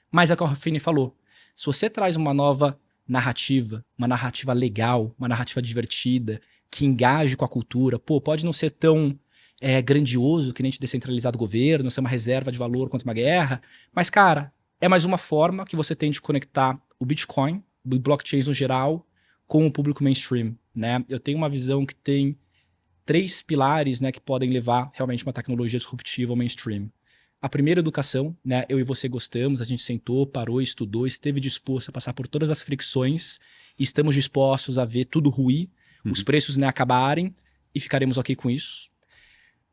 Mas é o que o Ruffini falou. Se você traz uma nova narrativa, uma narrativa legal, uma narrativa divertida, que engaje com a cultura, pô, pode não ser tão grandioso que nem te descentralizar do governo, ser uma reserva de valor contra uma guerra, mas, cara, é mais uma forma que você tem de conectar o Bitcoin, blockchains no geral, com o público mainstream, né? Eu tenho uma visão que tem 3 pilares, né, que podem levar realmente uma tecnologia disruptiva ao mainstream. A primeira, educação, né? Eu e você gostamos, a gente sentou, parou, estudou, esteve disposto a passar por todas as fricções e estamos dispostos a ver tudo ruir, os preços, né, acabarem e ficaremos ok com isso.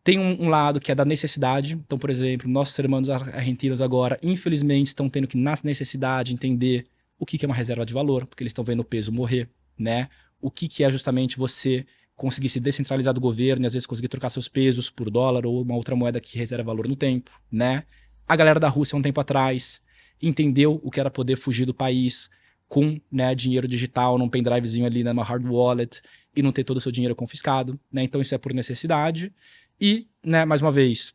Tem um lado que é da necessidade. Então, por exemplo, nossos irmãos argentinos agora, infelizmente, estão tendo que, na necessidade, entender o que é uma reserva de valor, porque eles estão vendo o peso morrer, né? O que é justamente você conseguir se descentralizar do governo e às vezes conseguir trocar seus pesos por dólar ou uma outra moeda que reserva valor no tempo, né? A galera da Rússia, um tempo atrás, entendeu o que era poder fugir do país com, né, dinheiro digital num pendrivezinho ali, numa hard wallet e não ter todo o seu dinheiro confiscado, né? Então isso é por necessidade. E, né, mais uma vez,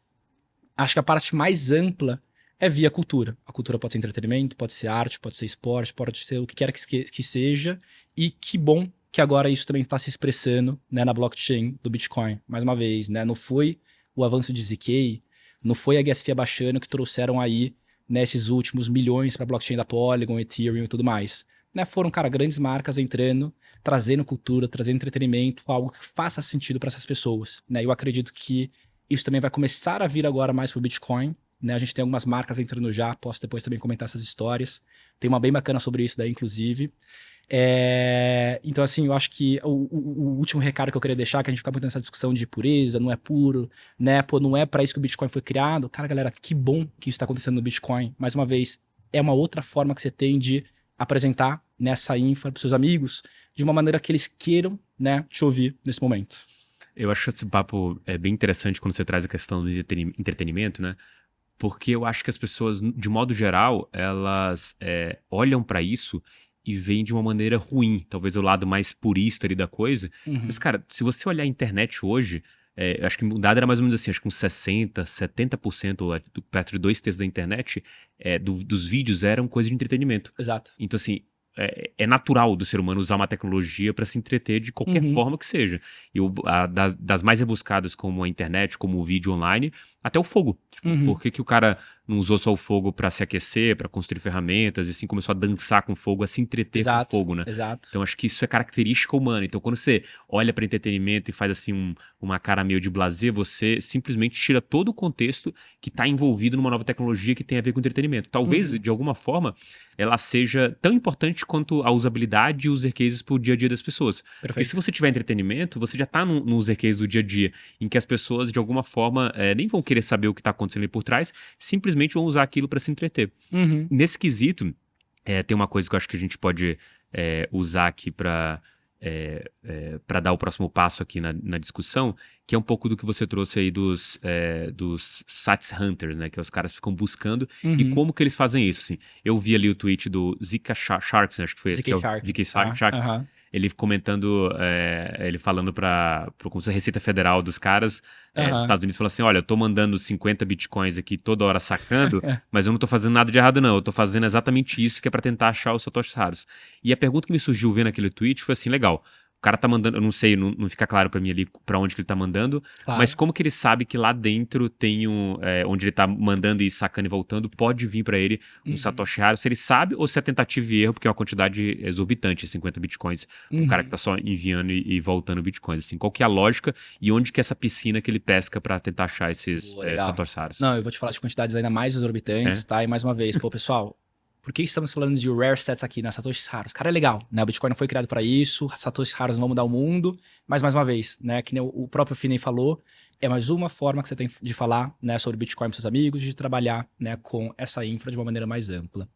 acho que a parte mais ampla é via cultura. A cultura pode ser entretenimento, pode ser arte, pode ser esporte, pode ser o que quer que seja. E que bom que agora isso também está se expressando, né, na blockchain do Bitcoin. Mais uma vez, né, não foi o avanço de ZK, não foi a gas fee abaixando que trouxeram aí, né, esses últimos milhões para a blockchain da Polygon, Ethereum e tudo mais. Né, foram, cara, grandes marcas entrando, trazendo cultura, trazendo entretenimento, algo que faça sentido para essas pessoas. Né? Eu acredito que isso também vai começar a vir agora mais para o Bitcoin. Né? A gente tem algumas marcas entrando já, posso depois também comentar essas histórias. Tem uma bem bacana sobre isso daí, inclusive. Então, assim, eu acho que o último recado que eu queria deixar, que a gente fica muito nessa discussão de pureza, não é puro, né? Pô, não é para isso que o Bitcoin foi criado. Cara, galera, que bom que isso está acontecendo no Bitcoin. Mais uma vez, é uma outra forma que você tem de apresentar nessa infra para seus amigos de uma maneira que eles queiram, né, te ouvir nesse momento. Eu acho esse papo bem interessante quando você traz a questão do entretenimento, né? Porque eu acho que as pessoas, de modo geral, elas olham para isso e veem de uma maneira ruim, talvez o lado mais purista ali da coisa. Mas, cara, se você olhar a internet hoje, eu acho que o dado era mais ou menos assim, acho que uns 60%, 70%, ou perto de 2/3 da internet, dos vídeos eram coisa de entretenimento. Exato. Então, assim, é natural do ser humano usar uma tecnologia para se entreter de qualquer forma que seja. E das mais rebuscadas, como a internet, como o vídeo online, até o fogo. Tipo, por que o cara não usou só o fogo para se aquecer, para construir ferramentas, e assim começou a dançar com fogo, a se entreter com fogo, né? Exato. Então acho que isso é característica humana. Então quando você olha para entretenimento e faz assim uma cara meio de blasé, você simplesmente tira todo o contexto que está envolvido numa nova tecnologia que tem a ver com entretenimento. Talvez, de alguma forma, ela seja tão importante quanto a usabilidade e os user cases pro dia a dia das pessoas. Perfeito. Porque se você tiver entretenimento, você já está no user case do dia a dia, em que as pessoas, de alguma forma, nem vão querer saber o que está acontecendo ali por trás, simplesmente vão usar aquilo para se entreter. Nesse quesito, tem uma coisa que eu acho que a gente pode usar aqui para dar o próximo passo aqui na discussão, que é um pouco do que você trouxe aí dos Sats Hunters, né? Que os caras ficam buscando e como que eles fazem isso, assim. Eu vi ali o tweet do Zika Sharks, né, acho que foi esse, ZK Sharks, ele comentando, ele falando como se a Receita Federal dos caras, dos Estados Unidos, falou assim, olha, eu tô mandando 50 bitcoins aqui toda hora sacando, mas eu não tô fazendo nada de errado não, eu tô fazendo exatamente isso que é pra tentar achar os satoshis raros. E a pergunta que me surgiu vendo aquele tweet foi assim, legal, o cara tá mandando, eu não sei, não fica claro pra mim ali pra onde que ele tá mandando, mas como que ele sabe que lá dentro tem onde ele tá mandando e sacando e voltando, pode vir pra ele um satoshi raro, se ele sabe ou se é tentativa e erro, porque é uma quantidade exorbitante, 50 bitcoins, pro cara que tá só enviando e voltando bitcoins, assim, qual que é a lógica e onde que é essa piscina que ele pesca pra tentar achar esses satoshis raros? Não, eu vou te falar de quantidades ainda mais exorbitantes, tá? E mais uma vez, pô, pessoal, por que estamos falando de rare sets aqui, né? Satoshis raros. Cara, é legal, né? O Bitcoin não foi criado para isso, satoshis raros não vão mudar o mundo, mas mais uma vez, né? Que nem o próprio Finney falou, é mais uma forma que você tem de falar, né, sobre Bitcoin para seus amigos, de trabalhar, né, com essa infra de uma maneira mais ampla.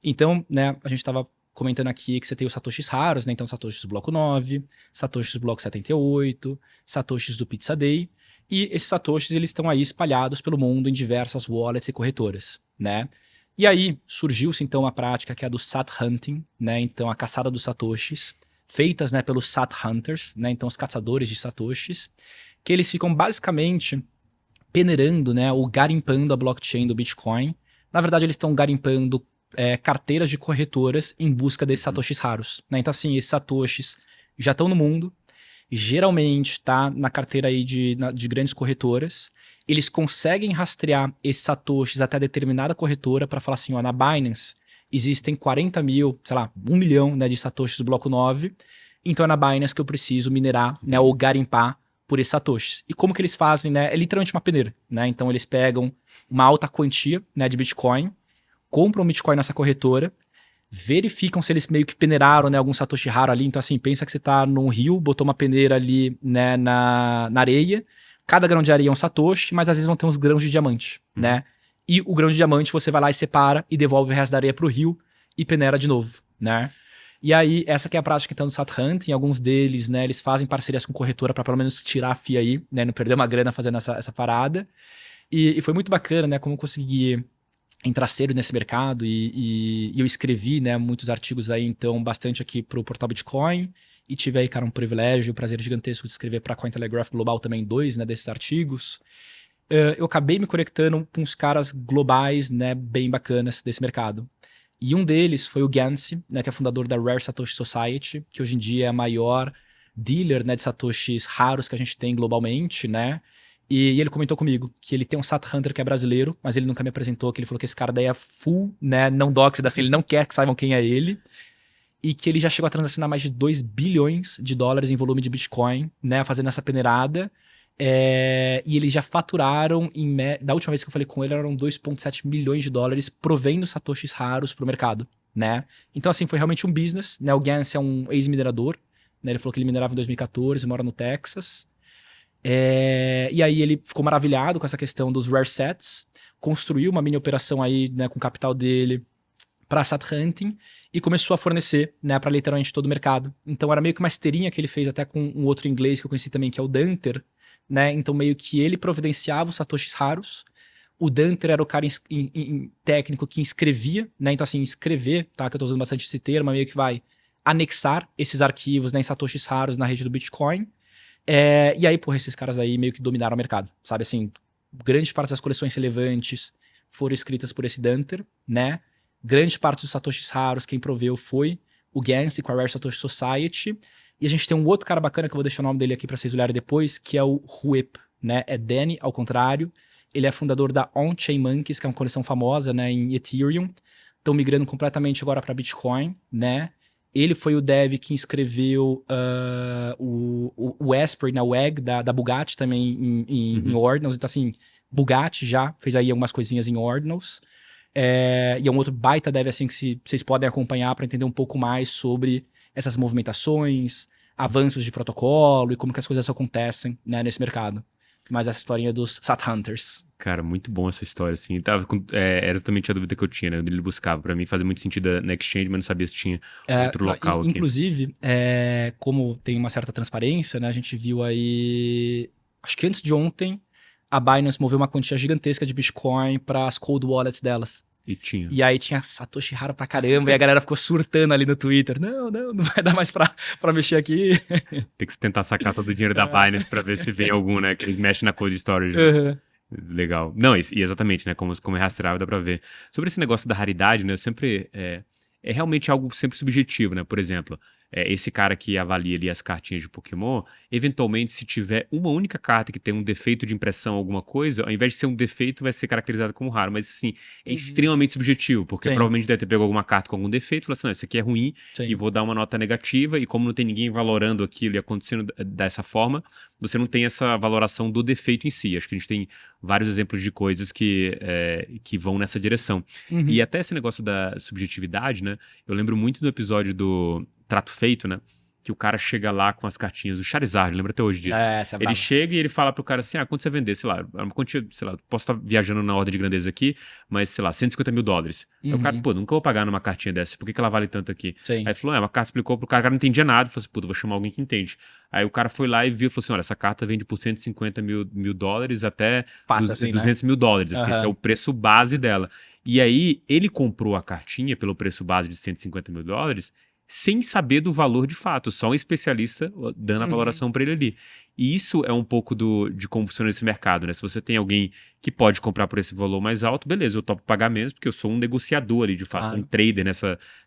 Então, né, a gente estava comentando aqui que você tem os satoshis raros, né? Então, satoshis do bloco 9, satoshis do bloco 78, satoshis do Pizza Day, e esses satoshis, eles estão aí espalhados pelo mundo em diversas wallets e corretoras, né? E aí surgiu-se então a prática que é a do Sat Hunting, né? Então a caçada dos satoshis, feitas, né, pelos Sat Hunters, né? Então os caçadores de satoshis, que eles ficam basicamente peneirando, né, ou garimpando a blockchain do Bitcoin. Na verdade eles estão garimpando carteiras de corretoras em busca desses satoshis raros, né? Então assim, esses satoshis já estão no mundo, geralmente tá na carteira aí de grandes corretoras. Eles conseguem rastrear esses satoshis até determinada corretora para falar assim, ó, na Binance existem 40 mil, sei lá, 1 milhão, né, de satoshis do bloco 9, então é na Binance que eu preciso minerar, né, ou garimpar por esses satoshis. E como que eles fazem, né? É literalmente uma peneira, né? Então eles pegam uma alta quantia, né, de Bitcoin, compram Bitcoin nessa corretora, verificam se eles meio que peneiraram, né, algum satoshi raro ali. Então assim, pensa que você tá num rio, botou uma peneira ali, né, na areia. Cada grão de areia é um satoshi, mas às vezes vão ter uns grãos de diamante, né? E o grão de diamante você vai lá e separa e devolve o resto da areia pro rio e peneira de novo, né? E aí, essa que é a prática então do Sat Hunting. Alguns deles, né, eles fazem parcerias com corretora para pelo menos tirar a FIA aí, né, não perder uma grana fazendo essa parada. E foi muito bacana, né, como eu consegui entrar cedo nesse mercado e eu escrevi, né, muitos artigos aí, então, bastante aqui pro portal Bitcoin. E tive aí, cara, um privilégio, um prazer gigantesco de escrever para Cointelegraph Global também 2, né, desses artigos. Eu acabei me conectando com os caras globais, né, bem bacanas desse mercado. E um deles foi o Gansi, né, que é fundador da Rare Satoshi Society, que hoje em dia é a maior dealer, né, de satoshis raros que a gente tem globalmente, né? E ele comentou comigo que ele tem um Sat Hunter que é brasileiro, mas ele nunca me apresentou, que ele falou que esse cara daí é full, né, não doxed, assim, ele não quer que saibam quem é ele. E que ele já chegou a transacionar mais de 2 bilhões de dólares em volume de Bitcoin, né, fazendo essa peneirada. E eles já faturaram, da última vez que eu falei com ele, eram 2,7 milhões de dólares provendo satoshis raros para o mercado, né? Então, assim, foi realmente um business, né? O Gans é um ex-minerador, né? Ele falou que ele minerava em 2014, mora no Texas. E aí ele ficou maravilhado com essa questão dos rare sets, construiu uma mini operação aí, né, com o capital dele para Sat Hunting e começou a fornecer, né, para literalmente todo o mercado. Então era meio que uma esteirinha que ele fez até com um outro inglês que eu conheci também, que é o Danter, né? Então meio que ele providenciava os satoshis raros. O Danter era o cara técnico que escrevia, né? Então assim, escrever, tá? Que eu tô usando bastante esse termo, meio que vai anexar esses arquivos, né, em satoshis raros na rede do Bitcoin. E aí, porra, esses caras aí meio que dominaram o mercado, sabe? Assim, grande parte das coleções relevantes foram escritas por esse Danter, né? Grande parte dos satoshis raros, quem proveu foi o Gansi com a Rare Satoshi Society. E a gente tem um outro cara bacana, que eu vou deixar o nome dele aqui para vocês olharem depois, que é o Huip, né? É Danny, ao contrário. Ele é fundador da On-Chain Monkeys, que é uma coleção famosa, né, em Ethereum. Estão migrando completamente agora para Bitcoin, né? Ele foi o dev que inscreveu o Esper na WEG da Bugatti também em Ordinals. Então, assim, Bugatti já fez aí algumas coisinhas em Ordinals. E é um outro baita dev assim que vocês podem acompanhar para entender um pouco mais sobre essas movimentações, avanços de protocolo e como que as coisas acontecem, né, nesse mercado. Mas essa historinha dos Sat Hunters. Cara, muito bom essa história, assim. Era exatamente a dúvida que eu tinha, né? Ele buscava. Pra mim fazia muito sentido na Exchange, mas não sabia se tinha outro local aqui. Inclusive, como tem uma certa transparência, né? A gente viu aí, acho que antes de ontem, a Binance moveu uma quantia gigantesca de Bitcoin para as cold wallets delas. E tinha. E aí tinha Satoshi raro pra caramba, e a galera ficou surtando ali no Twitter. Não vai dar mais pra mexer aqui. Tem que tentar sacar todo o dinheiro da Binance pra ver se vem algum, né? Que eles mexem na cold storage. Uhum. Legal. Não, e exatamente, né? Como é rastreável, dá pra ver. Sobre esse negócio da raridade, né? Sempre é realmente algo sempre subjetivo, né? Por exemplo, esse cara que avalia ali as cartinhas de Pokémon, eventualmente, se tiver uma única carta que tem um defeito de impressão, alguma coisa, ao invés de ser um defeito, vai ser caracterizado como raro. Mas, assim, é extremamente subjetivo, porque Sim. provavelmente deve ter pego alguma carta com algum defeito, falou assim, não, isso aqui é ruim, Sim. e vou dar uma nota negativa, e como não tem ninguém valorando aquilo e acontecendo dessa forma, você não tem essa valoração do defeito em si. Acho que a gente tem vários exemplos de coisas que vão nessa direção. Uhum. E até esse negócio da subjetividade, né? Eu lembro muito do episódio do Trato Feito, né? Que o cara chega lá com as cartinhas do Charizard, lembra até hoje disso. Ele chega e ele fala pro cara assim, quanto você vender? Sei lá, uma quantia, sei lá, posso estar viajando na ordem de grandeza aqui, mas, sei lá, 150 mil dólares. Aí o cara, pô, nunca vou pagar numa cartinha dessa, por que ela vale tanto aqui? Sim. Aí ele falou, uma carta explicou pro cara não entendia nada, falou assim, puta, vou chamar alguém que entende. Aí o cara foi lá e viu e falou assim, olha, essa carta vende por 150 mil dólares até assim, 200 mil dólares, esse é o preço base dela. E aí ele comprou a cartinha pelo preço base de 150 mil dólares, sem saber do valor de fato, só um especialista dando a valoração para ele ali. E isso é um pouco de como funciona esse mercado, né? Se você tem alguém que pode comprar por esse valor mais alto, beleza, eu topo pagar menos, porque eu sou um negociador ali, de fato, um trader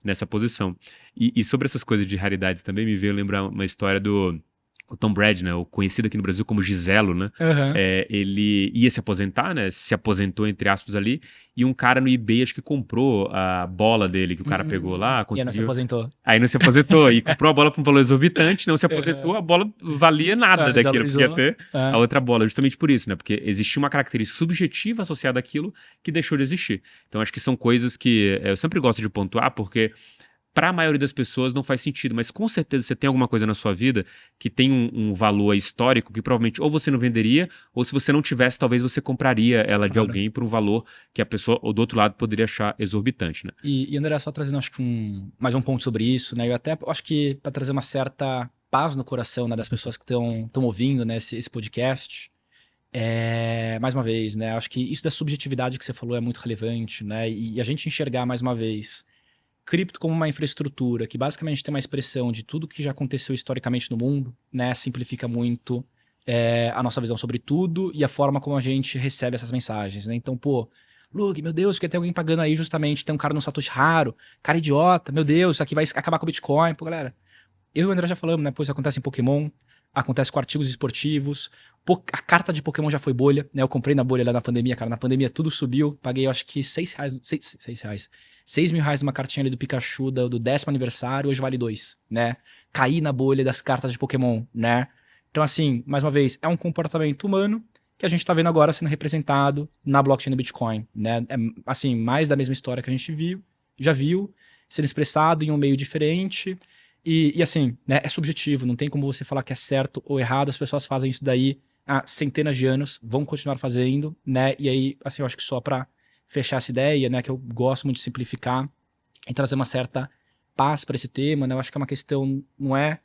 nessa posição. E sobre essas coisas de raridades também, me veio lembrar uma história do o Tom Brady, né, o conhecido aqui no Brasil como Giselo, né, Aham. ele ia se aposentar, né, se aposentou entre aspas ali, e um cara no eBay acho que comprou a bola dele que o cara pegou lá, E aí não se conseguiu, aposentou. aí não se aposentou, e comprou a bola por um valor exorbitante, não se aposentou, Aham. a bola valia nada Ah, daquilo, porque ia desvalorizou. ter a É. outra bola, justamente por isso, né, porque existia uma característica subjetiva associada àquilo que deixou de existir. Então acho que são coisas que eu sempre gosto de pontuar, porque para a maioria das pessoas não faz sentido, mas com certeza você tem alguma coisa na sua vida que tem um valor histórico que provavelmente ou você não venderia, ou se você não tivesse, talvez você compraria ela de Claro. alguém por um valor que a pessoa, ou do outro lado, poderia achar exorbitante, né? E André, só trazendo acho que mais um ponto sobre isso, né? Eu até acho que para trazer uma certa paz no coração, né, das pessoas que estão ouvindo, né, esse podcast, mais uma vez, né? Acho que isso da subjetividade que você falou é muito relevante, né? E a gente enxergar mais uma vez cripto como uma infraestrutura que basicamente tem uma expressão de tudo que já aconteceu historicamente no mundo, né? Simplifica muito a nossa visão sobre tudo e a forma como a gente recebe essas mensagens, né? Então, pô, Lug, meu Deus, porque tem alguém pagando aí justamente, tem um cara no Satoshi raro, cara idiota, meu Deus, isso aqui vai acabar com o Bitcoin. Pô, galera, eu e o André já falamos, né? Pô, isso acontece em Pokémon, acontece com artigos esportivos. A carta de Pokémon já foi bolha, né? Eu comprei na bolha lá na pandemia, cara. Na pandemia tudo subiu. Paguei, eu acho que R$ 6. R$ 6. R$ 6.000 numa cartinha ali do Pikachu do 10º aniversário, hoje vale 2, né? Caí na bolha das cartas de Pokémon, né? Então, assim, mais uma vez, é um comportamento humano que a gente tá vendo agora sendo representado na blockchain do Bitcoin, né? É, assim, mais da mesma história que a gente já viu, sendo expressado em um meio diferente. E assim, né, é subjetivo, não tem como você falar que é certo ou errado, as pessoas fazem isso daí há centenas de anos, vão continuar fazendo, né? E aí, assim, eu acho que só para fechar essa ideia, né, que eu gosto muito de simplificar e trazer uma certa paz para esse tema, né? Eu acho que é uma questão, não é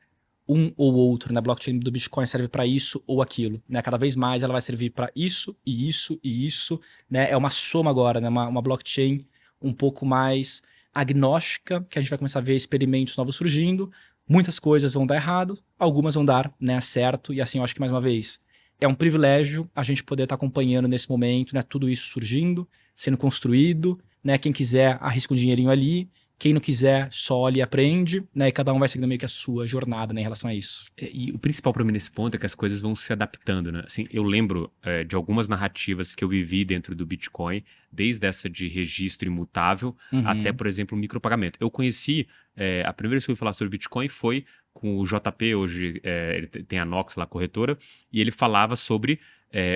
um ou outro, né? A blockchain do Bitcoin serve para isso ou aquilo, né? Cada vez mais ela vai servir para isso e isso e isso, né? É uma soma agora, né? Uma blockchain um pouco mais agnóstica, que a gente vai começar a ver experimentos novos surgindo. Muitas coisas vão dar errado, algumas vão dar, né, certo. E assim, eu acho que mais uma vez é um privilégio a gente poder estar acompanhando nesse momento, né, tudo isso surgindo, sendo construído, né? Quem quiser arrisca um dinheirinho ali, quem não quiser, só olha e aprende, né? E cada um vai seguindo meio que a sua jornada, né, em relação a isso. E o principal para mim nesse ponto é que as coisas vão se adaptando, né? Assim, eu lembro de algumas narrativas que eu vivi dentro do Bitcoin, desde essa de registro imutável até, Uhum. por exemplo, o micropagamento. Eu conheci, a primeira vez que eu ouvi falar sobre Bitcoin foi com o JP, hoje ele tem a Nox lá, a corretora, e ele falava sobre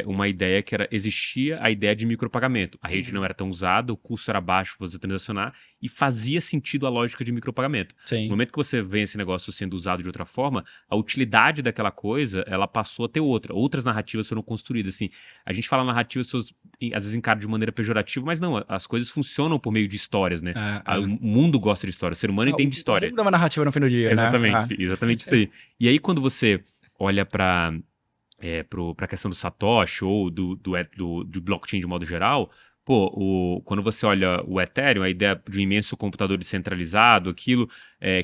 uma ideia que existia a ideia de micropagamento. A rede não Uhum. era tão usada, o custo era baixo para você transacionar e fazia sentido a lógica de micropagamento. No Sim. momento que você vê esse negócio sendo usado de outra forma, a utilidade daquela coisa, ela passou a ter outra. Outras narrativas foram construídas, assim. A gente fala narrativas, as pessoas às vezes encaram de maneira pejorativa, mas não, as coisas funcionam por meio de histórias, né? É, O é. mundo gosta de história, o ser humano Ah, entende o história. mundo é uma narrativa no fim do dia, né? Exatamente, Ah. exatamente isso aí. E aí, quando você olha para a questão do Satoshi ou do blockchain de modo geral, pô, quando você olha o Ethereum, a ideia de um imenso computador descentralizado, aquilo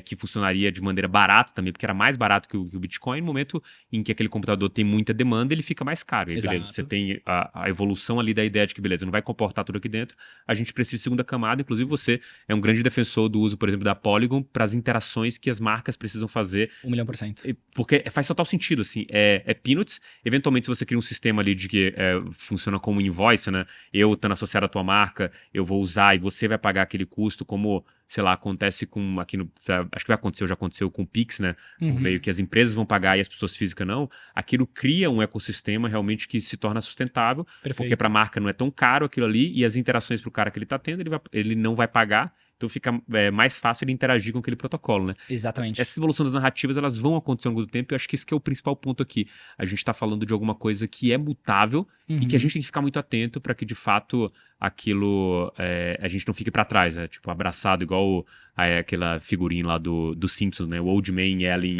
que funcionaria de maneira barata também, porque era mais barato que o Bitcoin, no momento em que aquele computador tem muita demanda, ele fica mais caro. E aí, beleza, você Exato. tem a evolução ali da ideia de que, beleza, não vai comportar tudo aqui dentro, a gente precisa de segunda camada, inclusive você é um grande defensor do uso, por exemplo, da Polygon para as interações que as marcas precisam fazer 1 milhão%. porque faz total sentido, assim, é peanuts. Eventualmente, se você cria um sistema ali de que funciona como invoice, né? Eu estando associado à tua marca, eu vou usar e você vai pagar aquele custo, como, sei lá, acontece com aqui no. Acho que vai acontecer, já aconteceu com o Pix, né? Por meio Uhum. que as empresas vão pagar e as pessoas físicas não. Aquilo cria um ecossistema realmente que se torna sustentável, porque para a Perfeito. marca não é tão caro aquilo ali e as interações para o cara que ele está tendo, ele não vai pagar. Então fica mais fácil ele interagir com aquele protocolo, né? Então, Exatamente. essas evoluções das narrativas, elas vão acontecer ao longo do tempo, e eu acho que esse que é o principal ponto aqui. A gente está falando de alguma coisa que é mutável e que a Uhum. gente tem que ficar muito atento para que, de fato, aquilo a gente não fique para trás, né? Tipo, abraçado, igual aquela figurinha lá do Simpsons, né? O Old Man Yelling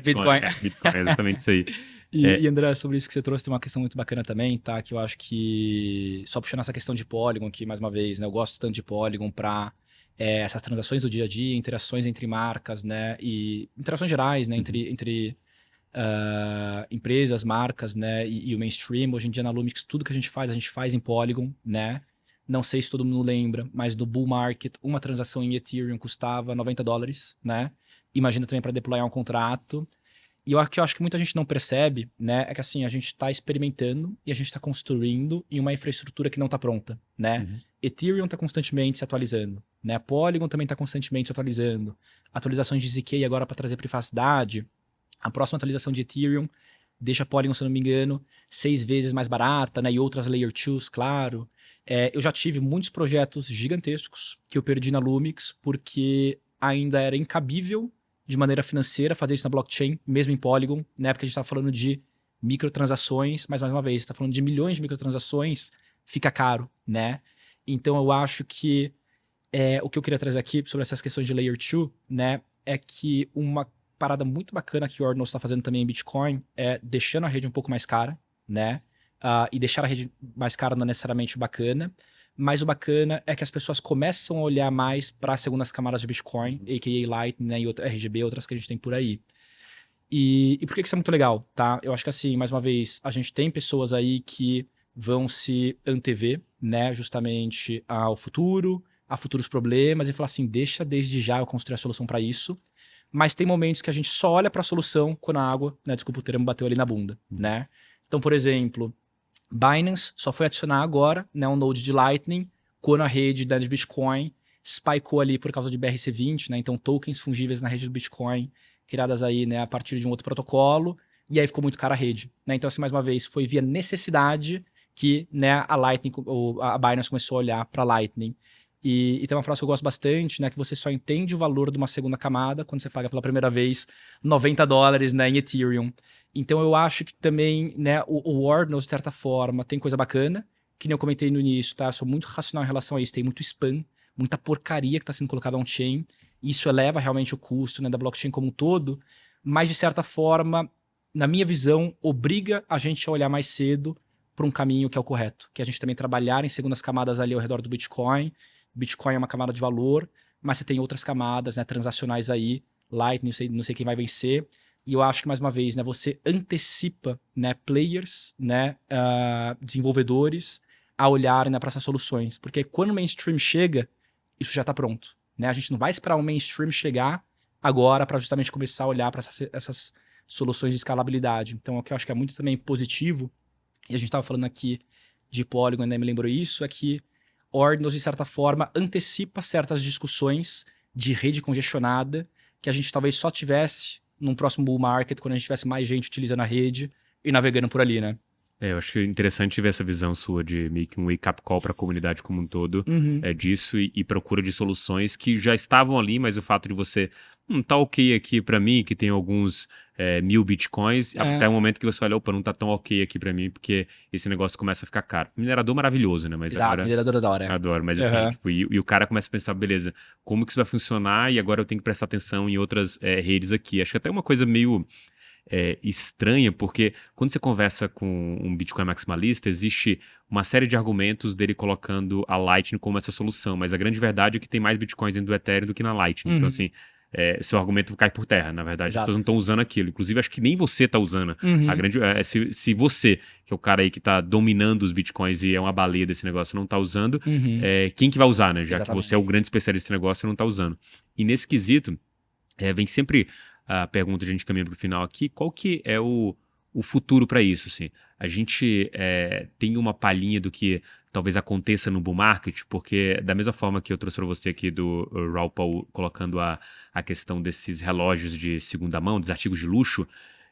Bitcoin. Bitcoin. Bitcoin, é exatamente isso aí. E É, André, sobre isso que você trouxe, tem uma questão muito bacana também, tá? Que eu acho que, só puxando essa questão de Polygon aqui, mais uma vez, né? Eu gosto tanto de Polygon para essas transações do dia a dia, interações entre marcas, né? E interações gerais, né? uhum. Entre empresas, marcas, né? E o mainstream. Hoje em dia na Lumix, tudo que a gente faz em Polygon, né? Não sei se todo mundo lembra, mas no bull market, uma transação em Ethereum custava $90, né? Imagina também para deployar um contrato. E o que eu acho que muita gente não percebe, né, é que assim, a gente está experimentando e a gente está construindo em uma infraestrutura que não está pronta, né? Uhum. Ethereum está constantemente se atualizando, né? Polygon também está constantemente se atualizando. Atualizações de ZK agora para trazer privacidade. A próxima atualização de Ethereum deixa a Polygon, se eu não me engano, 6 vezes mais barata, né? E outras Layer 2s, claro. Eu já tive muitos projetos gigantescos que eu perdi na Lumix porque ainda era incabível de maneira financeira fazer isso na blockchain, mesmo em Polygon, né? Porque a gente está falando de microtransações, mas mais uma vez, está falando de milhões de microtransações, fica caro, né? Então eu acho que o que eu queria trazer aqui sobre essas questões de Layer 2, né, é que uma parada muito bacana que o Ordinals está fazendo também em Bitcoin é deixando a rede um pouco mais cara, né? E deixar a rede mais cara não é necessariamente bacana, mas o bacana é que as pessoas começam a olhar mais para as segundas camadas de Bitcoin, a.k.a. Lightning, né, e RGB, outras que a gente tem por aí. E por que isso é muito legal, tá? Eu acho que assim, mais uma vez, a gente tem pessoas aí que vão se antever, né, justamente ao futuro, a futuros problemas e falar assim, deixa desde já eu construir a solução para isso. Mas tem momentos que a gente só olha para a solução quando a água, né, desculpa o termo, bateu ali na bunda, né? Então, por exemplo, Binance só foi adicionar agora, né, um node de Lightning quando a rede da Bitcoin spikeou ali por causa de BRC20, né? Então, tokens fungíveis na rede do Bitcoin criadas aí, né, a partir de um outro protocolo, e aí ficou muito cara a rede, né? Então, assim, mais uma vez, foi via necessidade que, né, a Lightning, ou a Binance começou a olhar para Lightning. E tem uma frase que eu gosto bastante, né, que você só entende o valor de uma segunda camada quando você paga pela primeira vez $90, né, em Ethereum. Então eu acho que também, né, o Ordinals, de certa forma, tem coisa bacana, que nem eu comentei no início, tá? Eu sou muito racional em relação a isso, tem muito spam, muita porcaria que está sendo colocada on-chain, isso eleva realmente o custo, né, da blockchain como um todo, mas de certa forma, na minha visão, obriga a gente a olhar mais cedo para um caminho que é o correto, que é a gente também trabalhar em segundas camadas ali ao redor do Bitcoin. Bitcoin é uma camada de valor, mas você tem outras camadas, né, transacionais aí, Lightning, não sei quem vai vencer. E eu acho que, mais uma vez, né, você antecipa, né, players, né, desenvolvedores a olharem, né, para essas soluções. Porque quando o mainstream chega, isso já está pronto. Né? A gente não vai esperar o mainstream chegar agora para justamente começar a olhar para essas soluções de escalabilidade. Então, o que eu acho que é muito também positivo, e a gente estava falando aqui de Polygon, né, me lembrou isso, é que Ordinals, de certa forma, antecipa certas discussões de rede congestionada que a gente talvez só tivesse num próximo bull market, quando a gente tivesse mais gente utilizando a rede e navegando por ali, né? Eu acho que é interessante ver essa visão sua de meio que um wake-up call para a comunidade como um todo, Uhum. disso e procura de soluções que já estavam ali, mas o fato de você, tá ok aqui para mim, que tem alguns 1000 bitcoins, até o momento que você olha, opa, não tá tão ok aqui para mim, porque esse negócio começa a ficar caro. Minerador maravilhoso, né? Mas Exato, agora mineradora da hora. adoro, mas enfim, Uhum. tipo, e o cara começa a pensar, beleza, como que isso vai funcionar e agora eu tenho que prestar atenção em outras redes aqui. Acho que até uma coisa meio estranha, porque quando você conversa com um Bitcoin maximalista, existe uma série de argumentos dele colocando a Lightning como essa solução, mas a grande verdade é que tem mais Bitcoins dentro do Ethereum do que na Lightning. Então, Uhum. assim, seu argumento cai por terra. Na verdade, as pessoas Exato. não estão usando aquilo. Inclusive, acho que nem você está usando. A Uhum. grande, se você, que é o cara aí que está dominando os Bitcoins e é uma baleia desse negócio, não está usando, Uhum. quem que vai usar, né? Já que você é o Exatamente. grande especialista desse negócio e não está usando. E nesse quesito, vem sempre a pergunta, a gente caminhando para o final aqui, qual que é o futuro para isso? Assim? A gente tem uma palhinha do que talvez aconteça no bull market, porque da mesma forma que eu trouxe para você aqui do Raul Paul colocando a questão desses relógios de segunda mão, dos artigos de luxo,